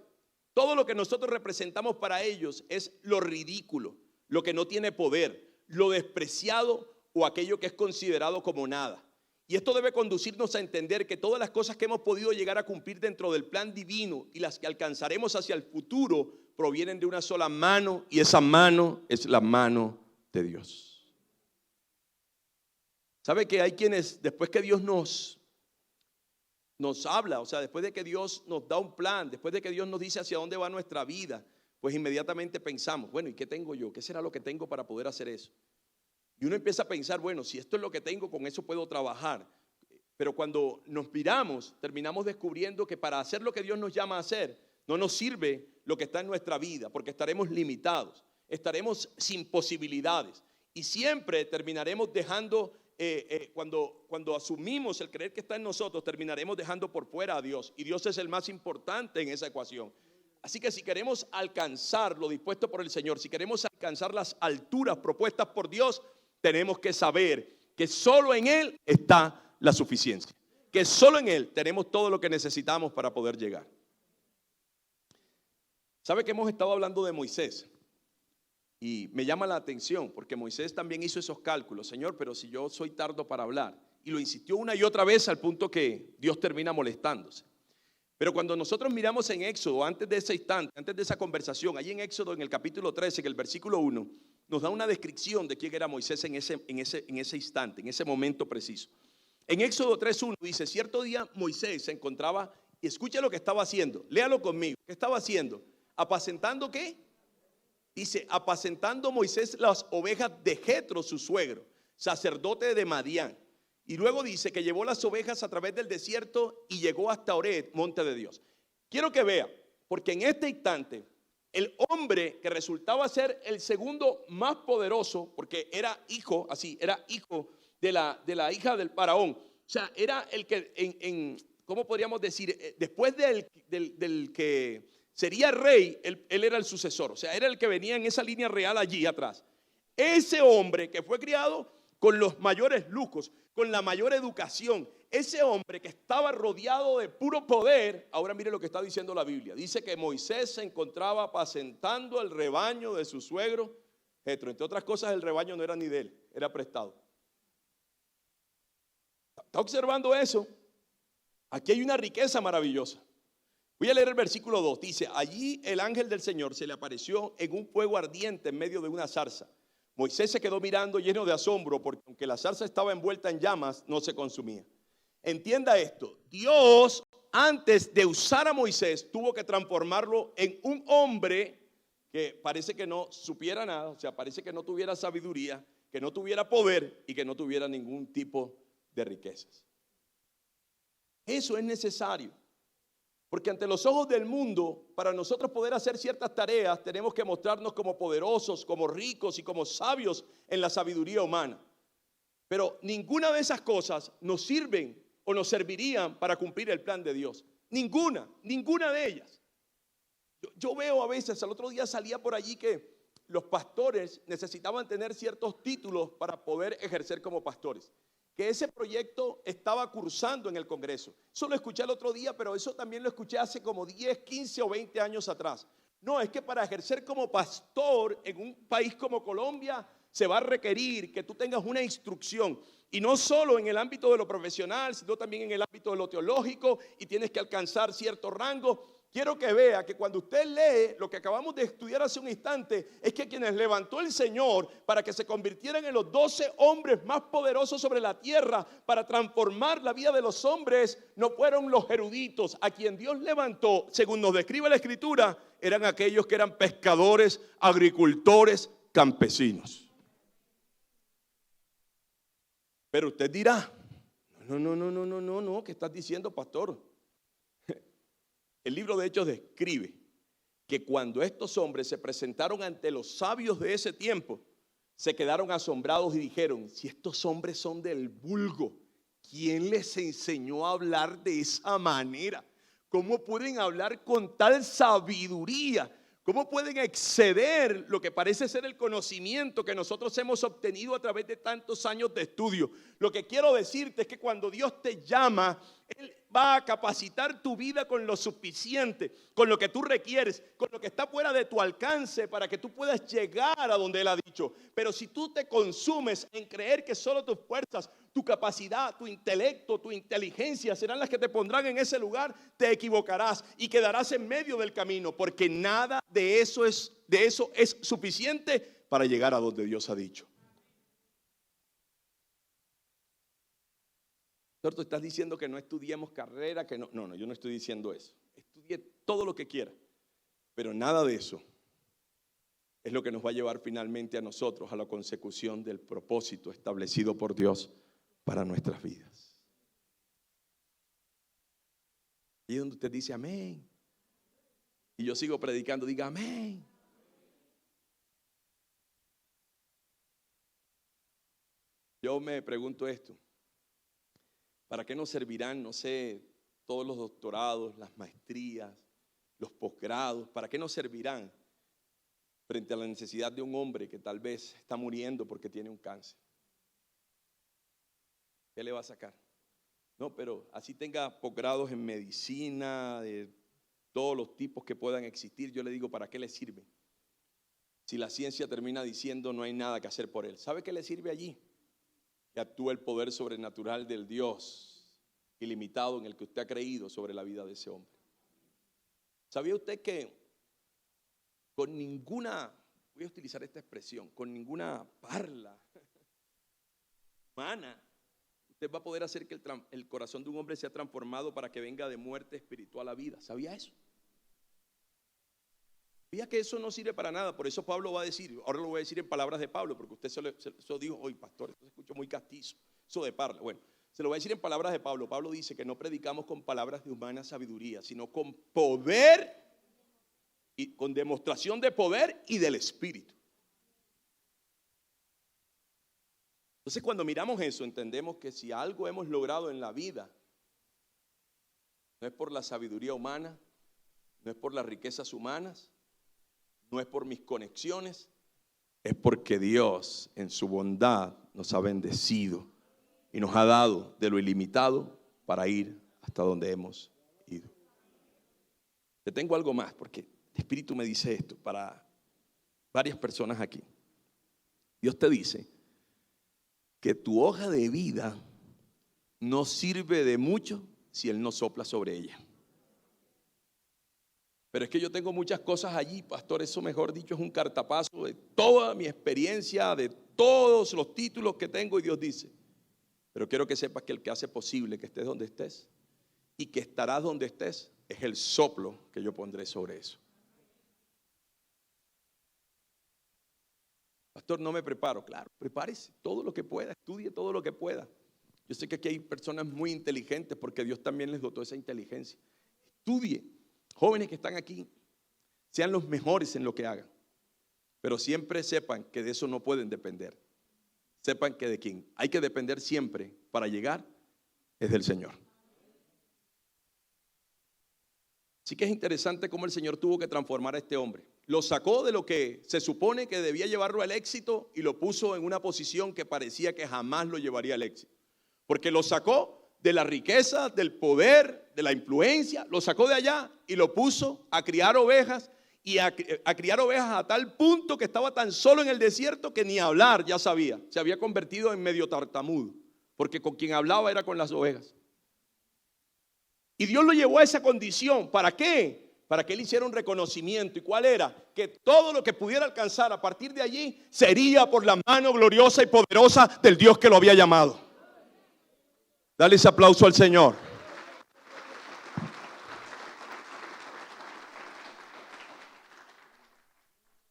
Todo lo que nosotros representamos para ellos es lo ridículo, lo que no tiene poder, lo despreciado o aquello que es considerado como nada. Y esto debe conducirnos a entender que todas las cosas que hemos podido llegar a cumplir dentro del plan divino y las que alcanzaremos hacia el futuro provienen de una sola mano, y esa mano es la mano de Dios. ¿Sabe que hay quienes, después que Dios nos habla, o sea, después de que Dios nos da un plan, después de que Dios nos dice hacia dónde va nuestra vida, pues inmediatamente pensamos: bueno, ¿y qué tengo yo? ¿Qué será lo que tengo para poder hacer eso? Y uno empieza a pensar: bueno, si esto es lo que tengo, con eso puedo trabajar. Pero cuando nos miramos, terminamos descubriendo que para hacer lo que Dios nos llama a hacer, no nos sirve lo que está en nuestra vida, porque estaremos limitados, estaremos sin posibilidades, y siempre terminaremos dejando, cuando asumimos el creer que está en nosotros, terminaremos dejando por fuera a Dios, y Dios es el más importante en esa ecuación. Así que si queremos alcanzar lo dispuesto por el Señor, si queremos alcanzar las alturas propuestas por Dios, tenemos que saber que solo en Él está la suficiencia, que solo en Él tenemos todo lo que necesitamos para poder llegar. ¿Sabe que hemos estado hablando de Moisés? Y me llama la atención porque Moisés también hizo esos cálculos. Señor, pero si yo soy tardo para hablar. Y lo insistió una y otra vez al punto que Dios termina molestándose. Pero cuando nosotros miramos en Éxodo, antes de ese instante, antes de esa conversación, ahí en Éxodo, en el capítulo 13, en el versículo 1, nos da una descripción de quién era Moisés en ese instante, en ese momento preciso. En Éxodo 3:1 dice: cierto día Moisés se encontraba, y escucha lo que estaba haciendo, léalo conmigo. ¿Qué estaba haciendo? ¿Apacentando qué? Dice: apacentando Moisés las ovejas de Jetro, su suegro, sacerdote de Madián. Y luego dice que llevó las ovejas a través del desierto y llegó hasta Oreb, monte de Dios. Quiero que vea, porque en este instante, el hombre que resultaba ser el segundo más poderoso, porque era hijo, así, era hijo de la hija del faraón, O sea, era el que, ¿cómo podríamos decir? Después del que sería rey, él era el sucesor. O sea, era el que venía en esa línea real allí atrás. Ese hombre que fue criado con los mayores lujos, con la mayor educación, ese hombre que estaba rodeado de puro poder, ahora mire lo que está diciendo la Biblia. Dice que Moisés se encontraba apacentando el rebaño de su suegro Jetro. Entre otras cosas, el rebaño no era ni de él, era prestado. ¿Está observando eso? Aquí hay una riqueza maravillosa. Voy a leer el versículo 2. Dice, allí el ángel del Señor se le apareció en un fuego ardiente en medio de una zarza. Moisés se quedó mirando lleno de asombro porque aunque la zarza estaba envuelta en llamas, no se consumía. Entienda esto, Dios antes de usar a Moisés tuvo que transformarlo en un hombre que parece que no supiera nada, o sea, parece que no tuviera sabiduría, que no tuviera poder y que no tuviera ningún tipo de riquezas. Eso es necesario, porque ante los ojos del mundo, para nosotros poder hacer ciertas tareas, tenemos que mostrarnos como poderosos, como ricos y como sabios en la sabiduría humana. Pero ninguna de esas cosas nos sirven o nos servirían para cumplir el plan de Dios. Ninguna de ellas. Yo veo a veces, el otro día salía por allí que los pastores necesitaban tener ciertos títulos para poder ejercer como pastores. Que ese proyecto estaba cursando en el Congreso. Eso lo escuché el otro día, pero eso también lo escuché hace como 10, 15 o 20 años atrás. No, es que para ejercer como pastor en un país como Colombia se va a requerir que tú tengas una instrucción. Y no solo en el ámbito de lo profesional, sino también en el ámbito de lo teológico, y tienes que alcanzar cierto rango. Quiero que vea que cuando usted lee lo que acabamos de estudiar hace un instante, es que quienes levantó el Señor para que se convirtieran en los 12 hombres más poderosos sobre la tierra para transformar la vida de los hombres, no fueron los eruditos. A quien Dios levantó, según nos describe la Escritura, eran aquellos que eran pescadores, agricultores, campesinos. Pero usted dirá, no, ¿qué estás diciendo, pastor? El libro de Hechos describe que cuando estos hombres se presentaron ante los sabios de ese tiempo, se quedaron asombrados y dijeron, si estos hombres son del vulgo, ¿quién les enseñó a hablar de esa manera? ¿Cómo pueden hablar con tal sabiduría? ¿Cómo pueden exceder lo que parece ser el conocimiento que nosotros hemos obtenido a través de tantos años de estudio? Lo que quiero decirte es que cuando Dios te llama, Él va a capacitar tu vida con lo suficiente, con lo que tú requieres, con lo que está fuera de tu alcance para que tú puedas llegar a donde Él ha dicho. Pero si tú te consumes en creer que solo tus fuerzas, tu capacidad, tu intelecto, tu inteligencia serán las que te pondrán en ese lugar, te equivocarás y quedarás en medio del camino, porque nada de eso es suficiente para llegar a donde Dios ha dicho. Tú estás diciendo que no estudiemos carrera, que no, yo no estoy diciendo eso. Estudie todo lo que quiera, pero nada de eso es lo que nos va a llevar finalmente a nosotros a la consecución del propósito establecido por Dios para nuestras vidas. Y es donde usted dice amén. Y yo sigo predicando, diga amén. Yo me pregunto esto. ¿Para qué nos servirán, no sé, todos los doctorados, las maestrías, los posgrados? ¿Para qué nos servirán frente a la necesidad de un hombre que tal vez está muriendo porque tiene un cáncer? ¿Qué le va a sacar? No, pero así tenga posgrados en medicina, de todos los tipos que puedan existir, yo le digo, ¿para qué le sirve? Si la ciencia termina diciendo no hay nada que hacer por él, ¿sabe qué le sirve allí? Que actúa el poder sobrenatural del Dios ilimitado en el que usted ha creído sobre la vida de ese hombre. ¿Sabía usted que con ninguna, voy a utilizar esta expresión, con ninguna parla humana, usted va a poder hacer que el corazón de un hombre sea transformado para que venga de muerte espiritual a vida? ¿Sabía eso? ¿Sabía que eso no sirve para nada? Por eso Pablo va a decir, ahora lo voy a decir en palabras de Pablo, porque usted se dijo, hoy pastor, esto se escucha muy castizo, eso de parla. Bueno, se lo voy a decir en palabras de Pablo. Pablo dice que no predicamos con palabras de humana sabiduría, sino con poder y con demostración de poder y del Espíritu. Entonces, cuando miramos eso, entendemos que si algo hemos logrado en la vida, no es por la sabiduría humana, no es por las riquezas humanas, no es por mis conexiones, es porque Dios en su bondad nos ha bendecido y nos ha dado de lo ilimitado para ir hasta donde hemos ido. Te tengo algo más, porque el Espíritu me dice esto para varias personas aquí. Dios te dice que tu hoja de vida no sirve de mucho si Él no sopla sobre ella. Pero es que yo tengo muchas cosas allí, pastor, eso mejor dicho es un cartapazo de toda mi experiencia, de todos los títulos que tengo, y Dios dice, pero quiero que sepas que el que hace posible que estés donde estés y que estarás donde estés es el soplo que yo pondré sobre eso. Pastor, no me preparo. Claro, prepárese todo lo que pueda, estudie todo lo que pueda. Yo sé que aquí hay personas muy inteligentes porque Dios también les dotó esa inteligencia. Estudie. Jóvenes que están aquí, sean los mejores en lo que hagan, pero siempre sepan que de eso no pueden depender. Sepan que de quien hay que depender siempre para llegar es del Señor. Así que es interesante cómo el Señor tuvo que transformar a este hombre. Lo sacó de lo que se supone que debía llevarlo al éxito y lo puso en una posición que parecía que jamás lo llevaría al éxito. Porque lo sacó de la riqueza, del poder, de la influencia, lo sacó de allá y lo puso a criar ovejas y a criar ovejas a tal punto que estaba tan solo en el desierto que ni hablar ya sabía. Se había convertido en medio tartamudo, porque con quien hablaba era con las ovejas. Y Dios lo llevó a esa condición. ¿Para qué? Para que él hiciera un reconocimiento. ¿Y cuál era? Que todo lo que pudiera alcanzar a partir de allí sería por la mano gloriosa y poderosa del Dios que lo había llamado. Dale ese aplauso al Señor.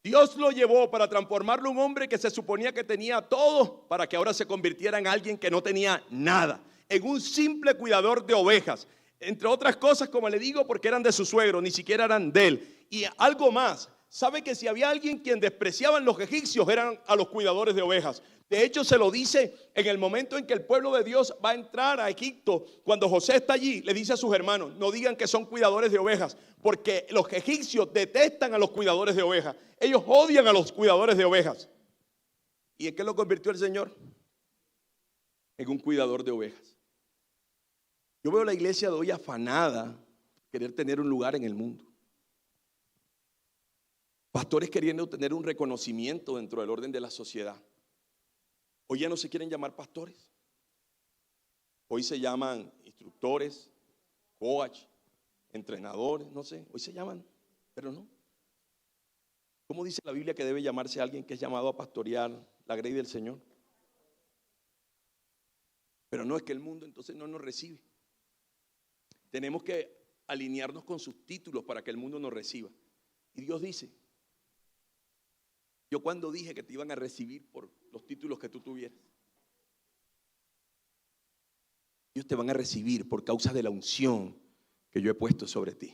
Dios lo llevó para transformarlo en un hombre que se suponía que tenía todo, para que ahora se convirtiera en alguien que no tenía nada, en un simple cuidador de ovejas. Entre otras cosas, como le digo, porque eran de su suegro, ni siquiera eran de él. Y algo más, sabe que si había alguien quien despreciaban los egipcios, eran a los cuidadores de ovejas. De hecho, se lo dice en el momento en que el pueblo de Dios va a entrar a Egipto. Cuando José está allí, le dice a sus hermanos, no digan que son cuidadores de ovejas, porque los egipcios detestan a los cuidadores de ovejas. Ellos odian a los cuidadores de ovejas. ¿Y en qué lo convirtió el Señor? En un cuidador de ovejas. Yo veo la iglesia de hoy afanada, querer tener un lugar en el mundo. Pastores queriendo tener un reconocimiento dentro del orden de la sociedad. Hoy ya no se quieren llamar pastores. Hoy se llaman instructores, coach, entrenadores, no sé. Hoy se llaman, pero no. ¿Cómo dice la Biblia que debe llamarse alguien que es llamado a pastorear la grey del Señor? Pero no, es que el mundo entonces no nos recibe. Tenemos que alinearnos con sus títulos para que el mundo nos reciba. Y Dios dice, yo cuando dije que te iban a recibir por los títulos que tú tuvieras, ellos te van a recibir por causa de la unción que yo he puesto sobre ti.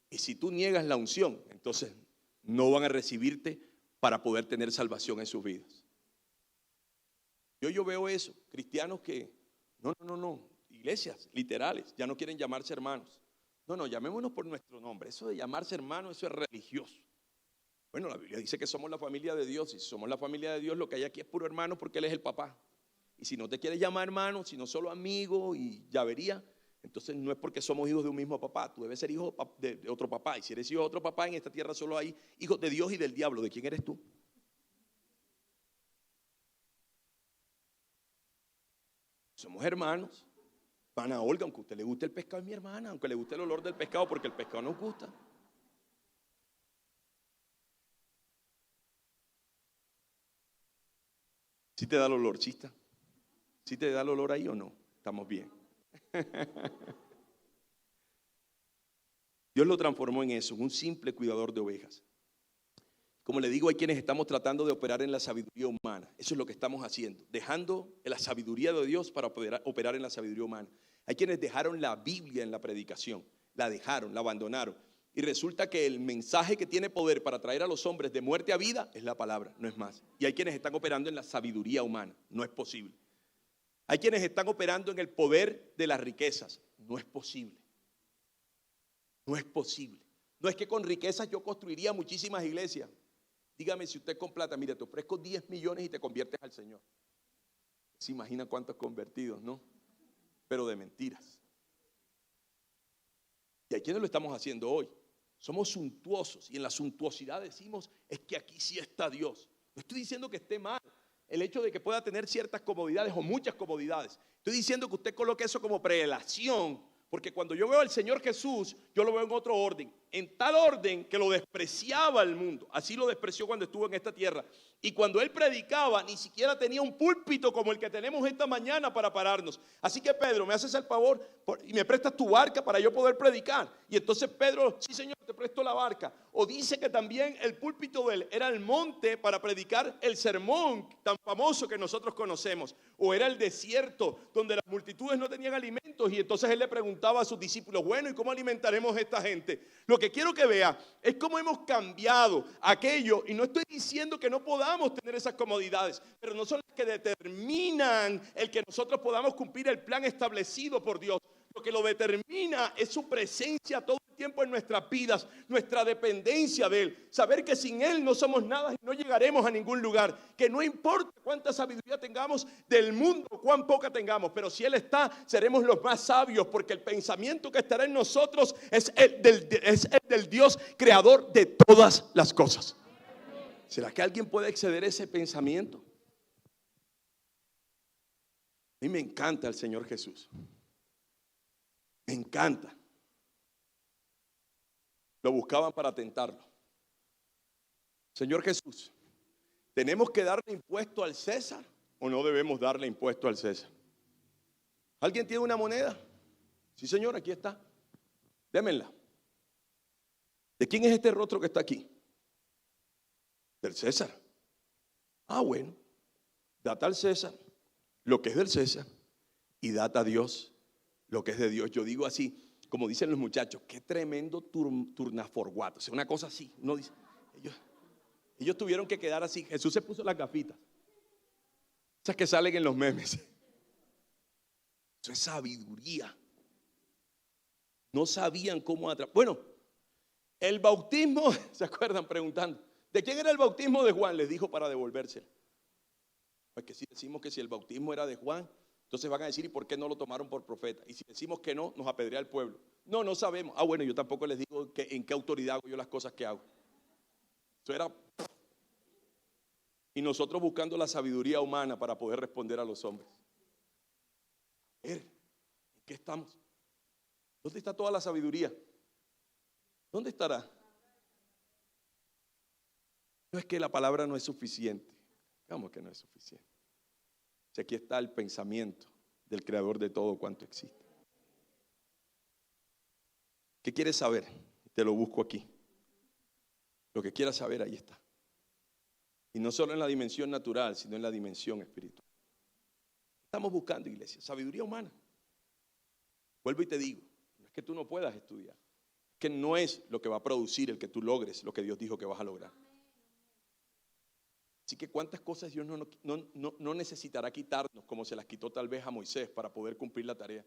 Y si tú niegas la unción, entonces no van a recibirte para poder tener salvación en sus vidas. Yo veo eso, cristianos que, no, iglesias literales, ya no quieren llamarse hermanos. No, llamémonos por nuestro nombre. Eso de llamarse hermano, eso es religioso. Bueno, la Biblia dice que somos la familia de Dios. Y si somos la familia de Dios, lo que hay aquí es puro hermano porque Él es el papá. Y si no te quieres llamar hermano, sino solo amigo y llavería, entonces no es porque somos hijos de un mismo papá. Tú debes ser hijo de otro papá. Y si eres hijo de otro papá, en esta tierra solo hay hijos de Dios y del diablo. ¿De quién eres tú? Somos hermanos. Hermana Olga, aunque a usted le guste el pescado, es mi hermana. Aunque le guste el olor del pescado, porque el pescado nos gusta. ¿Sí te da el olor, chista? ¿Sí te da el olor ahí o no? Estamos bien. Dios lo transformó en eso, un simple cuidador de ovejas. Como le digo, hay quienes estamos tratando de operar en la sabiduría humana. Eso es lo que estamos haciendo, dejando la sabiduría de Dios para poder operar en la sabiduría humana. Hay quienes dejaron la Biblia en la predicación, la dejaron, la abandonaron. Y resulta que el mensaje que tiene poder para traer a los hombres de muerte a vida es la palabra, no es más. Y hay quienes están operando en la sabiduría humana, no es posible. Hay quienes están operando en el poder de las riquezas, no es posible. No es posible. No es que con riquezas yo construiría muchísimas iglesias. Dígame si usted con plata, mira, te ofrezco 10 millones y te conviertes al Señor. ¿Se imagina cuántos convertidos, no? Pero de mentiras. Y hay quienes lo estamos haciendo hoy. Somos suntuosos y en la suntuosidad decimos, es que aquí sí está Dios. No estoy diciendo que esté mal el hecho de que pueda tener ciertas comodidades o muchas comodidades. Estoy diciendo que usted coloque eso como prelación, porque cuando yo veo al Señor Jesús, yo lo veo en otro orden. En tal orden que lo despreciaba el mundo. Así lo despreció cuando estuvo en esta tierra. Y cuando él predicaba, ni siquiera tenía un púlpito como el que tenemos esta mañana para pararnos. Así que Pedro, me haces el favor y me prestas tu barca para yo poder predicar. Y entonces Pedro, sí Señor, te presto la barca. O dice que también el púlpito de él era el monte para predicar el sermón tan famoso que nosotros conocemos. O era el desierto donde las multitudes no tenían alimentos. Y entonces él le preguntaba a sus discípulos, bueno, ¿y cómo alimentaremos a esta gente? Lo que quiero que vea es cómo hemos cambiado aquello. Y no estoy diciendo que no podamos tener esas comodidades, pero no son las que determinan el que nosotros podamos cumplir el plan establecido por Dios. Lo que lo determina es su presencia todo el tiempo en nuestras vidas, nuestra dependencia de Él. Saber que sin Él no somos nada y no llegaremos a ningún lugar. Que no importa cuánta sabiduría tengamos del mundo, cuán poca tengamos, pero si Él está, seremos los más sabios, porque el pensamiento que estará en nosotros es el del Dios creador de todas las cosas. ¿Será que alguien puede exceder ese pensamiento? A mí me encanta el Señor Jesús. Me encanta. Lo buscaban para tentarlo. Señor Jesús, ¿tenemos que darle impuesto al César o no debemos darle impuesto al César? ¿Alguien tiene una moneda? Sí, señor, aquí está. Démenla. ¿De quién es este rostro que está aquí? Del César. Ah, bueno. Data al César lo que es del César y data a Dios lo que es de Dios. Yo digo así, como dicen los muchachos, qué tremendo turnaforguato. O sea, una cosa así. Uno dice, ellos tuvieron que quedar así. Jesús se puso las gafitas. Esas que salen en los memes. Eso es sabiduría. No sabían cómo atrapar. Bueno, el bautismo, ¿se acuerdan? Preguntando, ¿de quién era el bautismo de Juan? Les dijo para devolvérselo. Pues que si decimos que si el bautismo era de Juan, entonces van a decir, ¿y por qué no lo tomaron por profeta? Y si decimos que no, nos apedrea el pueblo. No, no sabemos. Ah, bueno, yo tampoco les digo en qué autoridad hago yo las cosas que hago. Eso era. Y nosotros buscando la sabiduría humana para poder responder a los hombres. A ver, ¿en qué estamos? ¿Dónde está toda la sabiduría? ¿Dónde estará? No es que la palabra no es suficiente. Digamos que no es suficiente. Si aquí está el pensamiento del creador de todo cuanto existe. ¿Qué quieres saber? Te lo busco aquí. Lo que quieras saber, ahí está. Y no solo en la dimensión natural, sino en la dimensión espiritual. Estamos buscando, iglesia, sabiduría humana. Vuelvo y te digo, no es que tú no puedas estudiar. Es que no es lo que va a producir el que tú logres lo que Dios dijo que vas a lograr. Así que cuántas cosas Dios no necesitará quitarnos como se las quitó tal vez a Moisés para poder cumplir la tarea.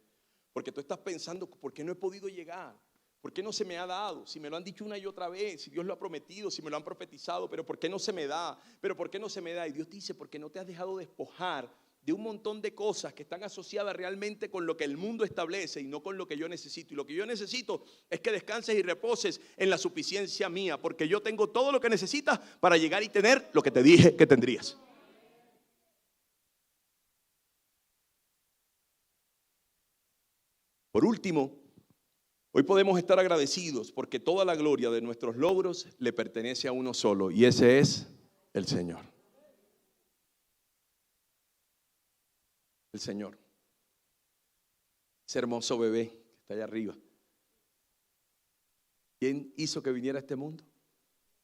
Porque tú estás pensando, ¿por qué no he podido llegar? ¿Por qué no se me ha dado? Si me lo han dicho una y otra vez, si Dios lo ha prometido, si me lo han profetizado, pero ¿por qué no se me da? Pero ¿por qué no se me da? Y Dios dice, porque no te has dejado despojar de un montón de cosas que están asociadas realmente con lo que el mundo establece y no con lo que yo necesito. Y lo que yo necesito es que descanses y reposes en la suficiencia mía, porque yo tengo todo lo que necesitas para llegar y tener lo que te dije que tendrías. Por último, hoy podemos estar agradecidos porque toda la gloria de nuestros logros le pertenece a uno solo, y ese es el Señor. El Señor. Ese hermoso bebé que está allá arriba. ¿Quién hizo que viniera a este mundo?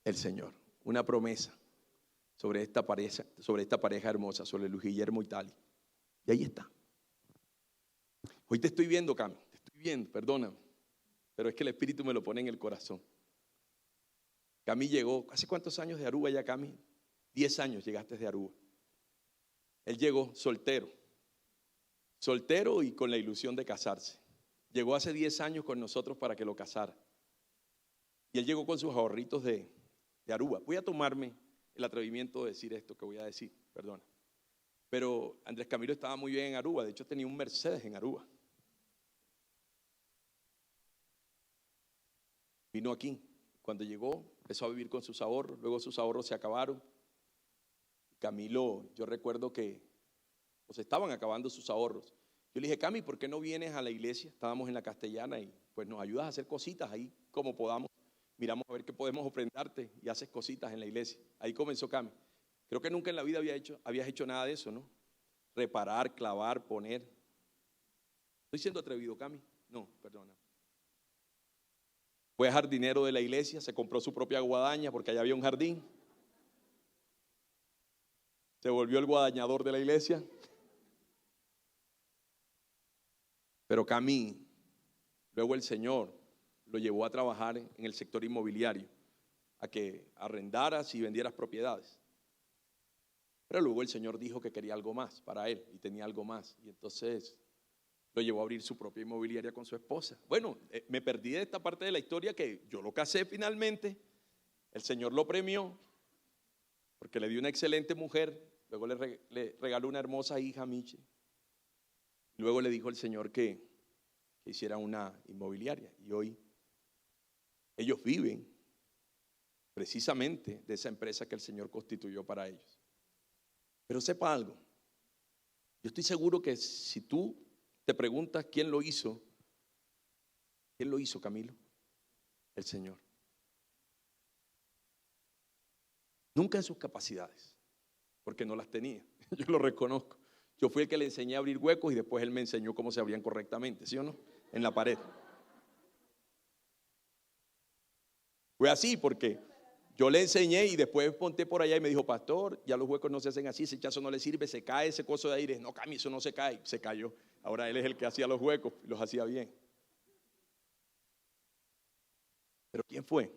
El Señor. Una promesa sobre esta pareja hermosa, sobre Luis Guillermo y Tali. Y ahí está. Hoy te estoy viendo, Cami. Te estoy viendo, perdóname. pero es que el Espíritu me lo pone en el corazón. Cami llegó, ¿hace cuántos años de Aruba ya, Cami? 10 años llegaste de Aruba. Él llegó soltero y con la ilusión de casarse. Llegó hace 10 años con nosotros para que lo casara. Y él llegó con sus ahorritos de Aruba. Voy a tomarme el atrevimiento de decir esto que voy a decir, perdona. Pero Andrés Camilo estaba muy bien en Aruba, de hecho tenía un Mercedes en Aruba. Vino aquí, cuando llegó empezó a vivir con sus ahorros, luego sus ahorros se acabaron. Camilo, yo recuerdo que se estaban acabando sus ahorros. Yo le dije, Cami, ¿por qué no vienes a la iglesia? Estábamos en la Castellana y pues nos ayudas a hacer cositas ahí como podamos. Miramos a ver qué podemos ofrendarte y haces cositas en la iglesia. Ahí comenzó Cami. Creo que nunca en la vida habías hecho nada de eso, ¿no? Reparar, clavar, poner. ¿Estoy siendo atrevido, Cami? No, perdona. Fue jardinero de la iglesia, se compró su propia guadaña porque allá había un jardín. Se volvió el guadañador de la iglesia. Pero Cami, luego el Señor lo llevó a trabajar en el sector inmobiliario, a que arrendaras y vendieras propiedades. Pero luego el Señor dijo que quería algo más para él y tenía algo más. Y entonces lo llevó a abrir su propia inmobiliaria con su esposa. Bueno, me perdí de esta parte de la historia que yo lo casé finalmente. El Señor lo premió porque le dio una excelente mujer. Luego le regaló una hermosa hija, Miche. Luego le dijo el Señor que hiciera una inmobiliaria. Y hoy ellos viven precisamente de esa empresa que el Señor constituyó para ellos. Pero sepa algo, yo estoy seguro que si tú te preguntas quién lo hizo, Camilo, el Señor. Nunca en sus capacidades, porque no las tenía, yo lo reconozco. Yo fui el que le enseñé a abrir huecos y después él me enseñó cómo se abrían correctamente, ¿sí o no? En la pared. Fue así porque yo le enseñé y después monté por allá y me dijo, pastor, ya los huecos no se hacen así, ese chazo no le sirve, se cae ese coso de aire. No, Cami, eso no se cae. Se cayó. Ahora él es el que hacía los huecos y los hacía bien. Pero ¿quién fue?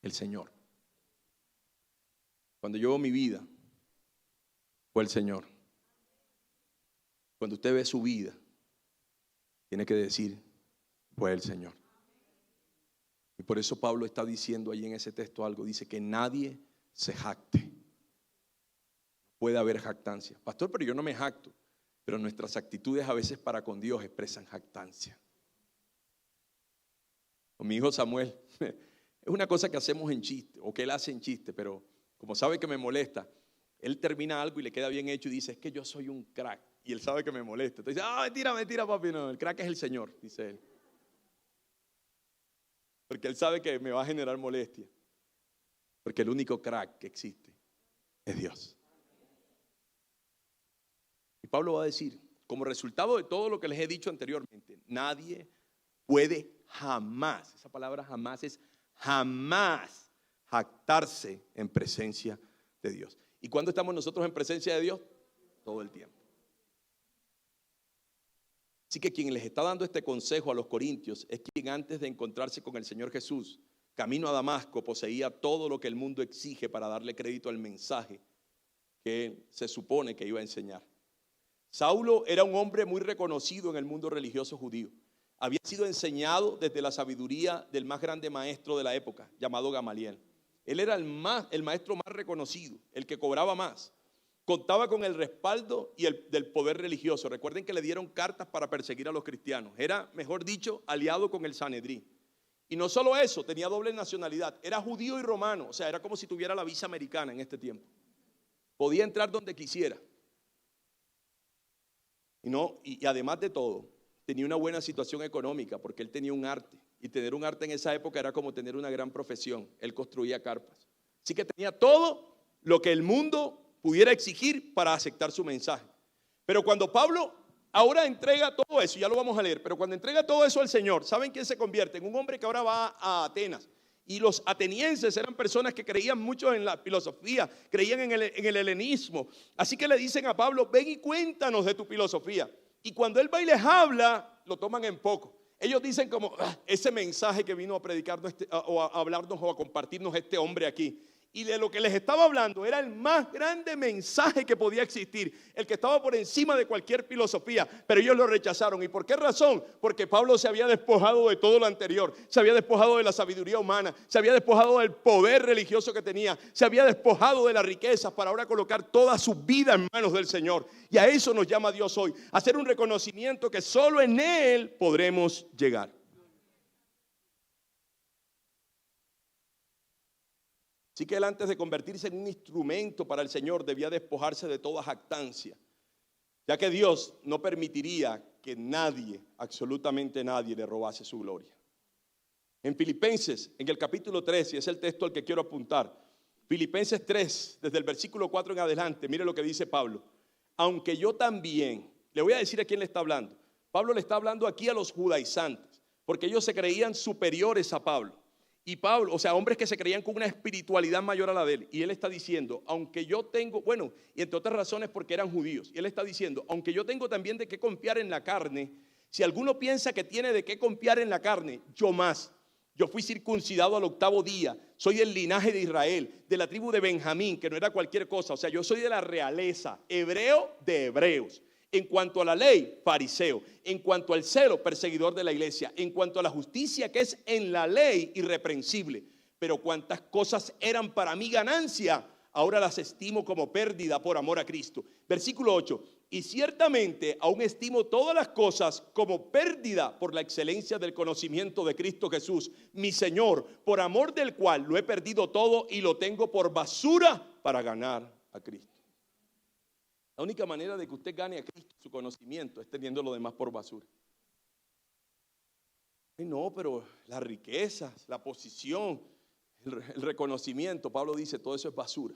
El Señor. Cuando yo veo mi vida, fue el Señor. Cuando usted ve su vida, tiene que decir, fue el Señor. Y por eso Pablo está diciendo ahí en ese texto algo. Dice que nadie se jacte. Puede haber jactancia. Pastor, pero yo no me jacto. Pero nuestras actitudes a veces para con Dios expresan jactancia. Con mi hijo Samuel, es una cosa que hacemos en chiste, o que él hace en chiste, pero como sabe que me molesta, él termina algo y le queda bien hecho y dice, es que yo soy un crack. Y él sabe que me molesta. Entonces dice, mentira, papi, no, el crack es el Señor, dice él. Porque él sabe que me va a generar molestia. Porque el único crack que existe es Dios. Y Pablo va a decir, como resultado de todo lo que les he dicho anteriormente, nadie puede jamás, esa palabra jamás es jamás, jactarse en presencia de Dios. ¿Y cuándo estamos nosotros en presencia de Dios? Todo el tiempo. Así que quien les está dando este consejo a los corintios es quien antes de encontrarse con el Señor Jesús, camino a Damasco, poseía todo lo que el mundo exige para darle crédito al mensaje que se supone que iba a enseñar. Saulo era un hombre muy reconocido en el mundo religioso judío. Había sido enseñado desde la sabiduría del más grande maestro de la época, llamado Gamaliel. Él era el maestro más reconocido, el que cobraba más. Contaba con el respaldo del poder religioso. Recuerden que le dieron cartas para perseguir a los cristianos. Era, mejor dicho, aliado con el Sanedrín. Y no solo eso, tenía doble nacionalidad. Era judío y romano. O sea, era como si tuviera la visa americana en este tiempo. Podía entrar donde quisiera. Y además de todo, tenía una buena situación económica porque él tenía un arte. Y tener un arte en esa época era como tener una gran profesión. Él construía carpas. Así que tenía todo lo que el mundo pudiera exigir para aceptar su mensaje. Pero cuando Pablo ahora entrega todo eso, ya lo vamos a leer, pero cuando entrega todo eso al Señor, ¿saben quién se convierte? En un hombre que ahora va a Atenas. Y los atenienses eran personas que creían mucho en la filosofía, creían en el helenismo. Así que le dicen a Pablo, ven y cuéntanos de tu filosofía. Y cuando él va y les habla, lo toman en poco. ellos dicen como, ese mensaje que vino a predicarnos o a hablarnos o a compartirnos este hombre aquí. Y de lo que les estaba hablando era el más grande mensaje que podía existir, el que estaba por encima de cualquier filosofía, pero ellos lo rechazaron. ¿Y por qué razón? Porque Pablo se había despojado de todo lo anterior, se había despojado de la sabiduría humana, se había despojado del poder religioso que tenía, se había despojado de las riquezas para ahora colocar toda su vida en manos del Señor. Y a eso nos llama Dios hoy, a hacer un reconocimiento que solo en Él podremos llegar. Así que él, antes de convertirse en un instrumento para el Señor, debía despojarse de toda jactancia, ya que Dios no permitiría que nadie, absolutamente nadie, le robase su gloria. En Filipenses, en el capítulo 3, y es el texto al que quiero apuntar, Filipenses 3, desde el versículo 4 en adelante, mire lo que dice Pablo. Aunque yo también, le voy a decir a quién le está hablando. Pablo le está hablando aquí a los judaizantes, porque ellos se creían superiores a Pablo. Y Pablo, o sea, hombres que se creían con una espiritualidad mayor a la de él. Y él está diciendo, aunque yo tengo, bueno, y entre otras razones porque eran judíos. Y él está diciendo, aunque yo tengo también de qué confiar en la carne, si alguno piensa que tiene de qué confiar en la carne, yo más. Yo fui circuncidado al 8º día, soy del linaje de Israel, de la tribu de Benjamín, que no era cualquier cosa. O sea, yo soy de la realeza, hebreo de hebreos. En cuanto a la ley, fariseo. En cuanto al celo, perseguidor de la iglesia. En cuanto a la justicia que es en la ley, irreprensible. Pero cuantas cosas eran para mí ganancia, ahora las estimo como pérdida por amor a Cristo. Versículo 8. Y ciertamente aún estimo todas las cosas como pérdida por la excelencia del conocimiento de Cristo Jesús, mi Señor, por amor del cual lo he perdido todo y lo tengo por basura para ganar a Cristo. La única manera de que usted gane a Cristo su conocimiento es teniendo lo demás por basura. No, pero las riquezas, la posición, el reconocimiento, Pablo dice, todo eso es basura.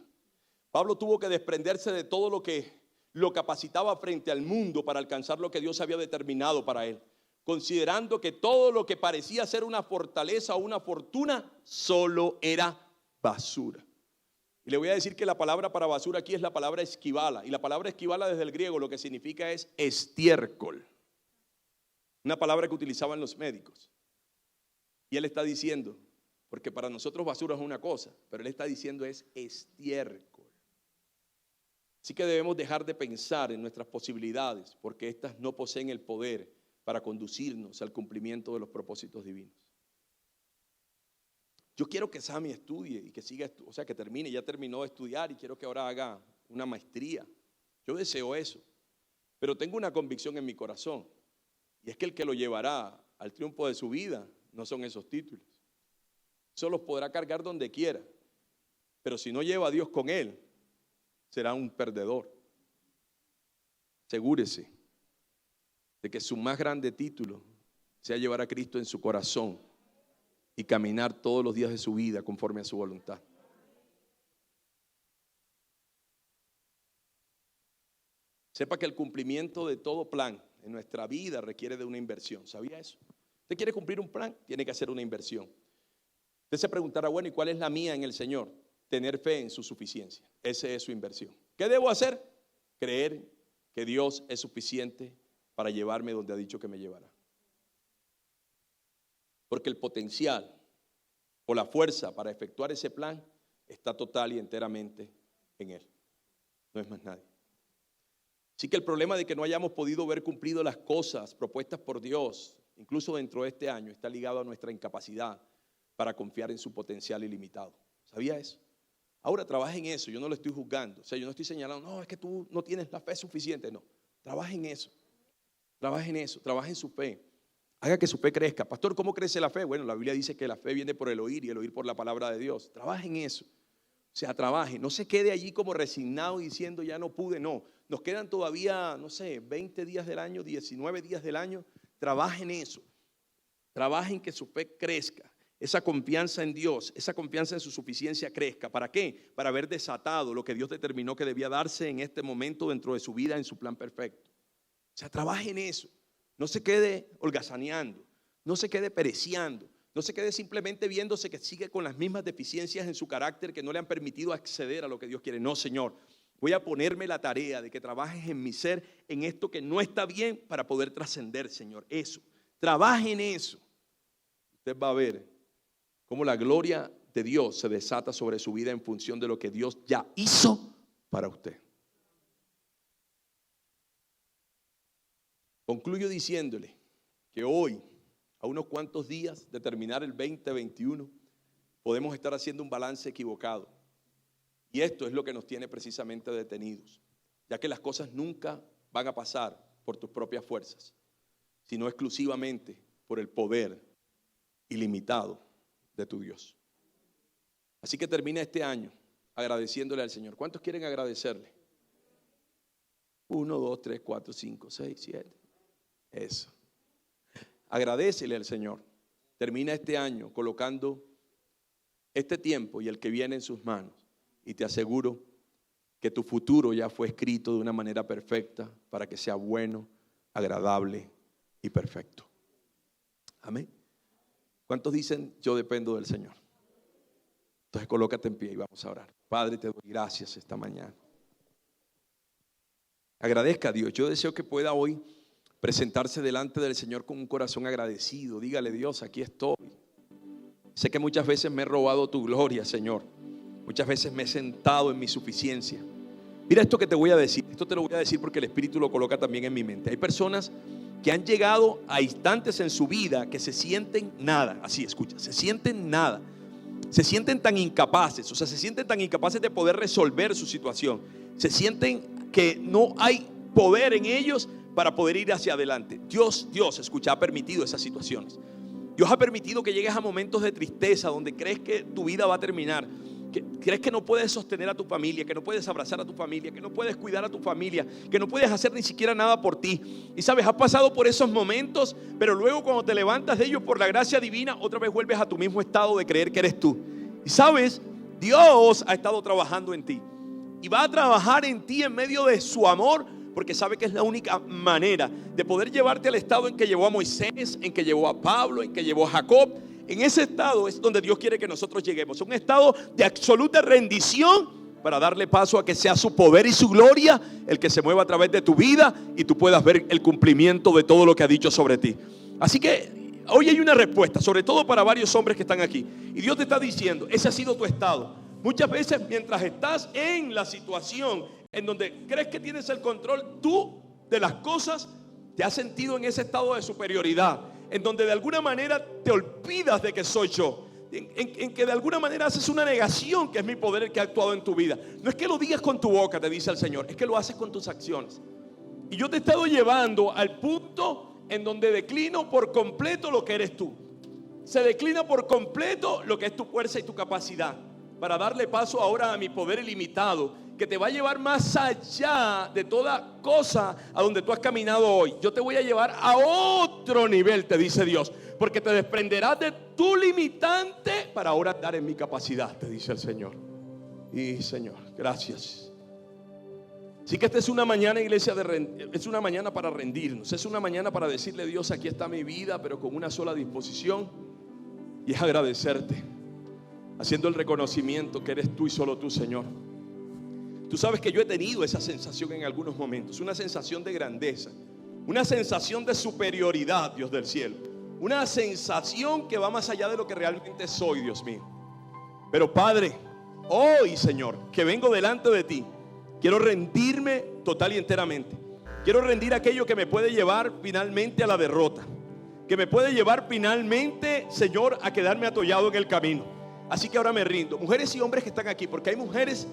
Pablo tuvo que desprenderse de todo lo que lo capacitaba frente al mundo para alcanzar lo que Dios había determinado para él, considerando que todo lo que parecía ser una fortaleza o una fortuna solo era basura. Y le voy a decir que la palabra para basura aquí es la palabra esquivala. Y la palabra esquivala desde el griego lo que significa es estiércol. Una palabra que utilizaban los médicos. Y él está diciendo, porque para nosotros basura es una cosa, pero él está diciendo es estiércol. Así que debemos dejar de pensar en nuestras posibilidades, porque estas no poseen el poder para conducirnos al cumplimiento de los propósitos divinos. Yo quiero que Sammy estudie y que siga, o sea, que termine, ya terminó de estudiar y quiero que ahora haga una maestría. Yo deseo eso, pero tengo una convicción en mi corazón, y es que el que lo llevará al triunfo de su vida no son esos títulos. Eso los podrá cargar donde quiera, pero si no lleva a Dios con él, será un perdedor. Asegúrese de que su más grande título sea llevar a Cristo en su corazón y caminar todos los días de su vida conforme a su voluntad. Sepa que el cumplimiento de todo plan en nuestra vida requiere de una inversión. ¿Sabía eso? Usted quiere cumplir un plan, tiene que hacer una inversión. Usted se preguntará, bueno, ¿y cuál es la mía en el Señor? Tener fe en su suficiencia. Esa es su inversión. ¿Qué debo hacer? Creer que Dios es suficiente para llevarme donde ha dicho que me llevará. Porque el potencial o la fuerza para efectuar ese plan está total y enteramente en Él. No es más nadie. Así que el problema de que no hayamos podido ver cumplido las cosas propuestas por Dios, incluso dentro de este año, está ligado a nuestra incapacidad para confiar en su potencial ilimitado. ¿Sabía eso? Ahora trabaja en eso, yo no lo estoy juzgando. O sea, yo no estoy señalando, no, es que tú no tienes la fe suficiente. No, trabaja en eso. Trabaja en eso, trabaja en su fe. Haga que su fe crezca. Pastor, ¿cómo crece la fe? Bueno, la Biblia dice que la fe viene por el oír y el oír por la palabra de Dios. Trabaje en eso. O sea, trabaje. No se quede allí como resignado diciendo ya no pude. No, nos quedan todavía, no sé, 20 días del año, 19 días del año. Trabaje en eso. Trabaje en que su fe crezca. Esa confianza en Dios, esa confianza en su suficiencia crezca. ¿Para qué? Para haber desatado lo que Dios determinó que debía darse en este momento dentro de su vida, en su plan perfecto. O sea, trabaje en eso. No se quede holgazaneando, no se quede pereciando, no se quede simplemente viéndose que sigue con las mismas deficiencias en su carácter que no le han permitido acceder a lo que Dios quiere. No, Señor, voy a ponerme la tarea de que trabajes en mi ser, en esto que no está bien para poder trascender, Señor. Eso, trabaje en eso. Usted va a ver cómo la gloria de Dios se desata sobre su vida en función de lo que Dios ya hizo para usted. Concluyo diciéndole que hoy, a unos cuantos días de terminar el 2021, podemos estar haciendo un balance equivocado. Y esto es lo que nos tiene precisamente detenidos, ya que las cosas nunca van a pasar por tus propias fuerzas, sino exclusivamente por el poder ilimitado de tu Dios. Así que termina este año agradeciéndole al Señor. ¿Cuántos quieren agradecerle? 1, 2, 3, 4, 5, 6, 7. Eso. Agradécele al Señor. Termina este año colocando este tiempo y el que viene en sus manos. Y te aseguro que tu futuro ya fue escrito de una manera perfecta para que sea bueno, agradable y perfecto. Amén. ¿Cuántos dicen yo dependo del Señor? Entonces colócate en pie y vamos a orar. Padre, te doy gracias esta mañana. Agradezca a Dios. Yo deseo que pueda hoy presentarse delante del Señor con un corazón agradecido. Dígale: Dios, aquí estoy. Sé que muchas veces me he robado tu gloria, Señor. Muchas veces me he sentado en mi suficiencia. Mira esto que te voy a decir. Esto te lo voy a decir porque el Espíritu lo coloca también en mi mente. Hay personas que han llegado a instantes en su vida que se sienten nada. Así, escucha, se sienten nada. Se sienten tan incapaces, o sea, se sienten tan incapaces de poder resolver su situación. Se sienten que no hay poder en ellos para poder ir hacia adelante. Dios, escucha, ha permitido esas situaciones. Dios ha permitido que llegues a momentos de tristeza donde crees que tu vida va a terminar, que crees que no puedes sostener a tu familia, que no puedes abrazar a tu familia, que no puedes cuidar a tu familia, que no puedes hacer ni siquiera nada por ti. Y sabes, has pasado por esos momentos, pero luego cuando te levantas de ellos por la gracia divina, otra vez vuelves a tu mismo estado de creer que eres tú. Y sabes, Dios ha estado trabajando en ti y va a trabajar en ti en medio de su amor, porque sabe que es la única manera de poder llevarte al estado en que llevó a Moisés, en que llevó a Pablo, en que llevó a Jacob. En ese estado es donde Dios quiere que nosotros lleguemos, un estado de absoluta rendición para darle paso a que sea su poder y su gloria el que se mueva a través de tu vida y tú puedas ver el cumplimiento de todo lo que ha dicho sobre ti. Así que hoy hay una respuesta, sobre todo para varios hombres que están aquí, y Dios te está diciendo: ese ha sido tu estado. Muchas veces mientras estás en la situación en donde crees que tienes el control tú de las cosas, te has sentido en ese estado de superioridad, en donde de alguna manera te olvidas de que soy yo, en que de alguna manera haces una negación que es mi poder el que ha actuado en tu vida. No es que lo digas con tu boca, te dice el Señor, es que lo haces con tus acciones. Y yo te he estado llevando al punto en donde declino por completo lo que eres tú. Se declina por completo lo que es tu fuerza y tu capacidad, para darle paso ahora a mi poder ilimitado, que te va a llevar más allá de toda cosa a donde tú has caminado hoy. Yo te voy a llevar a otro nivel, te dice Dios, porque te desprenderás de tu limitante para ahora andar en mi capacidad, te dice el Señor. Y Señor, gracias. Así que esta es una mañana, iglesia, es una mañana para rendirnos. Es una mañana para decirle: Dios, aquí está mi vida, pero con una sola disposición, y es agradecerte, haciendo el reconocimiento que eres tú y solo tú, Señor. Tú sabes que yo he tenido esa sensación en algunos momentos, una sensación de grandeza, una sensación de superioridad, Dios del cielo, una sensación que va más allá de lo que realmente soy, Dios mío. Pero Padre, hoy, Señor, que vengo delante de ti, quiero rendirme total y enteramente. Quiero rendir aquello que me puede llevar finalmente a la derrota, que me puede llevar finalmente, Señor, a quedarme atollado en el camino. Así que ahora me rindo. Mujeres y hombres que están aquí, porque hay mujeres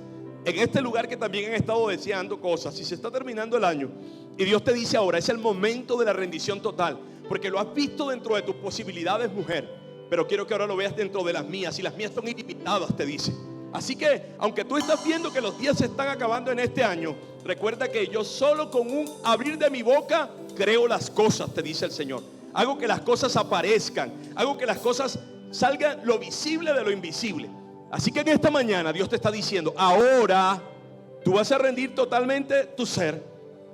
en este lugar que también han estado deseando cosas, y se está terminando el año, y Dios te dice ahora: es el momento de la rendición total, porque lo has visto dentro de tus posibilidades, mujer, pero quiero que ahora lo veas dentro de las mías, y las mías son ilimitadas, te dice. Así que aunque tú estás viendo que los días se están acabando en este año, recuerda que yo solo con un abrir de mi boca creo las cosas, te dice el Señor. Hago que las cosas aparezcan, hago que las cosas salgan, lo visible de lo invisible. Así que en esta mañana Dios te está diciendo: ahora tú vas a rendir totalmente tu ser.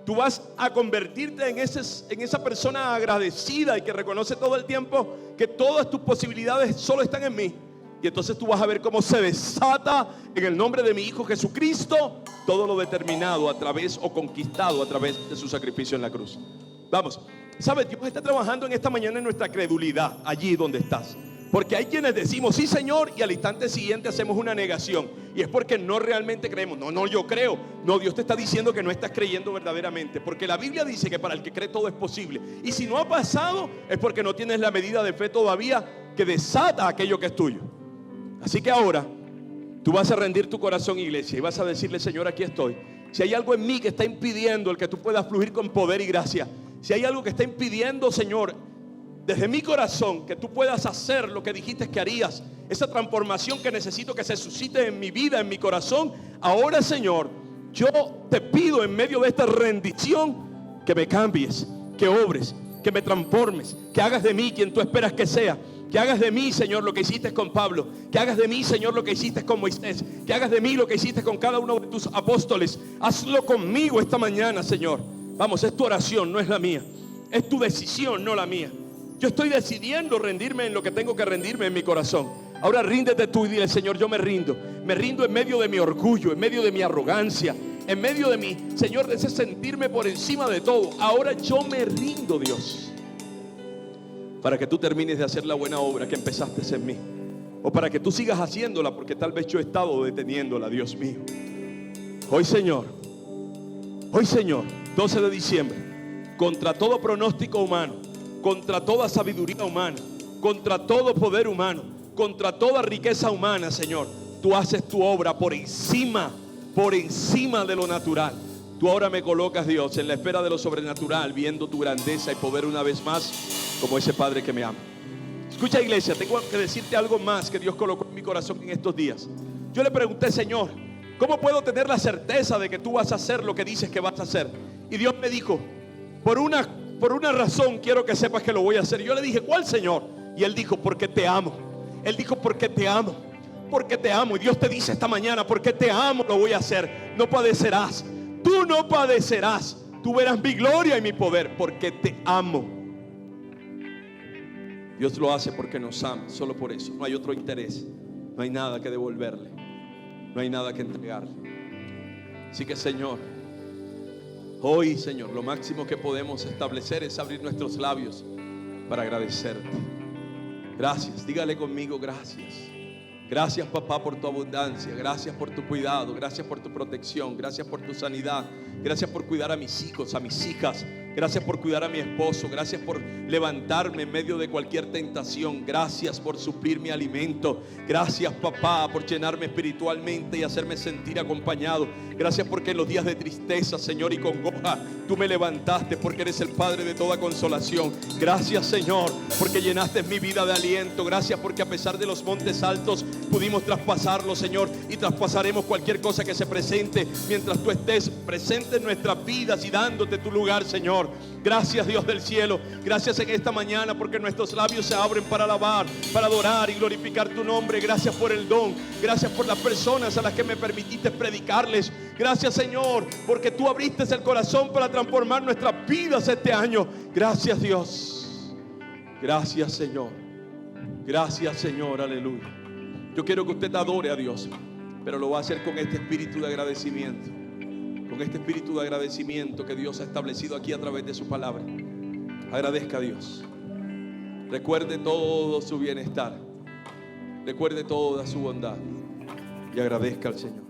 Tú vas a convertirte en esa persona agradecida y que reconoce todo el tiempo que todas tus posibilidades solo están en mí. Y entonces tú vas a ver cómo se desata en el nombre de mi Hijo Jesucristo todo lo determinado a través o conquistado a través de su sacrificio en la cruz. Vamos. ¿Sabes? Dios está trabajando en esta mañana en nuestra credulidad, allí donde estás. Porque hay quienes decimos sí Señor y al instante siguiente hacemos una negación. Y es porque no realmente creemos. No, yo creo. No, Dios te está diciendo que no estás creyendo verdaderamente. Porque la Biblia dice que para el que cree todo es posible. Y si no ha pasado es porque no tienes la medida de fe todavía que desata aquello que es tuyo. Así que ahora tú vas a rendir tu corazón, iglesia, y vas a decirle: Señor, aquí estoy. Si hay algo en mí que está impidiendo el que tú puedas fluir con poder y gracia, si hay algo que está impidiendo, Señor, desde mi corazón, que tú puedas hacer lo que dijiste que harías, esa transformación que necesito que se suscite en mi vida, en mi corazón, ahora, Señor, yo te pido en medio de esta rendición que me cambies, que obres, que me transformes, que hagas de mí quien tú esperas que sea. Que hagas de mí, Señor, lo que hiciste con Pablo. Que hagas de mí, Señor, lo que hiciste con Moisés. Que hagas de mí lo que hiciste con cada uno de tus apóstoles. Hazlo conmigo esta mañana, Señor. Vamos, es tu oración, no es la mía. Es tu decisión, no la mía. Yo estoy decidiendo rendirme en lo que tengo que rendirme en mi corazón. Ahora ríndete tú y dile: Señor, yo me rindo. Me rindo en medio de mi orgullo, en medio de mi arrogancia, en medio de mi, Señor, de ese sentirme por encima de todo. Ahora yo me rindo, Dios, para que tú termines de hacer la buena obra que empezaste en mí, o para que tú sigas haciéndola, porque tal vez yo he estado deteniéndola, Dios mío. Hoy, Señor, 12 de diciembre, contra todo pronóstico humano, contra toda sabiduría humana, contra todo poder humano, contra toda riqueza humana, Señor, tú haces tu obra por encima de lo natural. Tú ahora me colocas, Dios, en la espera de lo sobrenatural, viendo tu grandeza y poder una vez más, como ese Padre que me ama. Escucha, iglesia, tengo que decirte algo más que Dios colocó en mi corazón en estos días. Yo le pregunté: Señor, ¿cómo puedo tener la certeza de que tú vas a hacer lo que dices que vas a hacer? Y Dios me dijo: por una razón quiero que sepas que lo voy a hacer. Y yo le dije: ¿cuál, Señor? Y Él dijo: porque te amo. Él dijo: porque te amo. Porque te amo. Y Dios te dice esta mañana: porque te amo lo voy a hacer. No padecerás. Tú no padecerás. Tú verás mi gloria y mi poder, porque te amo. Dios lo hace porque nos ama, solo por eso. No hay otro interés. No hay nada que devolverle. No hay nada que entregarle. Así que, Señor, hoy, Señor, lo máximo que podemos establecer es abrir nuestros labios para agradecerte. Gracias. Dígale conmigo: gracias. Gracias, papá, por tu abundancia. Gracias por tu cuidado. Gracias por tu protección. Gracias por tu sanidad. Gracias por cuidar a mis hijos, a mis hijas. Gracias por cuidar a mi esposo. Gracias por levantarme en medio de cualquier tentación. Gracias por suplir mi alimento. Gracias, papá, por llenarme espiritualmente y hacerme sentir acompañado. Gracias porque en los días de tristeza, Señor, y congoja, tú me levantaste, porque eres el Padre de toda consolación. Gracias, Señor, porque llenaste mi vida de aliento. Gracias porque a pesar de los montes altos pudimos traspasarlos, Señor, y traspasaremos cualquier cosa que se presente mientras tú estés presente en nuestras vidas y dándote tu lugar, Señor. Gracias, Dios del cielo. Gracias en esta mañana porque nuestros labios se abren para alabar, para adorar y glorificar tu nombre. Gracias por el don. Gracias por las personas a las que me permitiste predicarles. Gracias, Señor, porque tú abriste el corazón para transformar nuestras vidas este año. Gracias, Dios. Gracias, Señor. Gracias, Señor. Aleluya. Yo quiero que usted adore a Dios, pero lo va a hacer con este espíritu de agradecimiento. Con este espíritu de agradecimiento que Dios ha establecido aquí a través de su palabra. Agradezca a Dios. Recuerde todo su bienestar. Recuerde toda su bondad. Y agradezca al Señor.